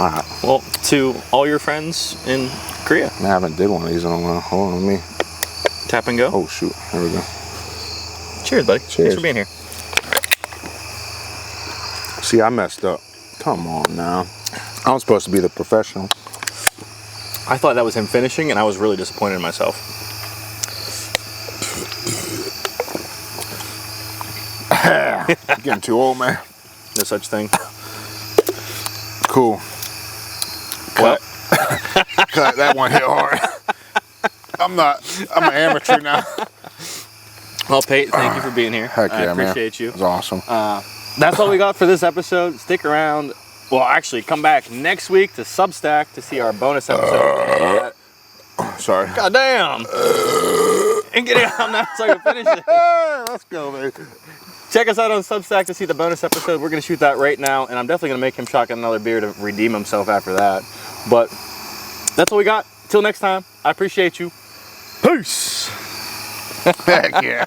All right. Well, to all your friends in Korea. I haven't did one of these in a while. Hold on, let me. Tap and go. Oh shoot, here we go. Cheers, buddy. Cheers. Thanks for being here. See, I messed up. Come on now. I'm supposed to be the professional. I thought that was him finishing, and I was really disappointed in myself. Getting too old, man. No such thing. Cool. Well, that one hit hard. I'm an amateur now. Well, Pate, thank you for being here. Heck yeah, I appreciate you. It was awesome. That's all we got for this episode. Stick around. Well, actually, come back next week to Substack to see our bonus episode. Sorry. God damn. And get it out now so I can finish it. Let's go, baby. Check us out on Substack to see the bonus episode. We're going to shoot that right now, and I'm definitely going to make him shotgun another beer to redeem himself after that. But that's all we got. Till next time, I appreciate you. Peace. Heck yeah.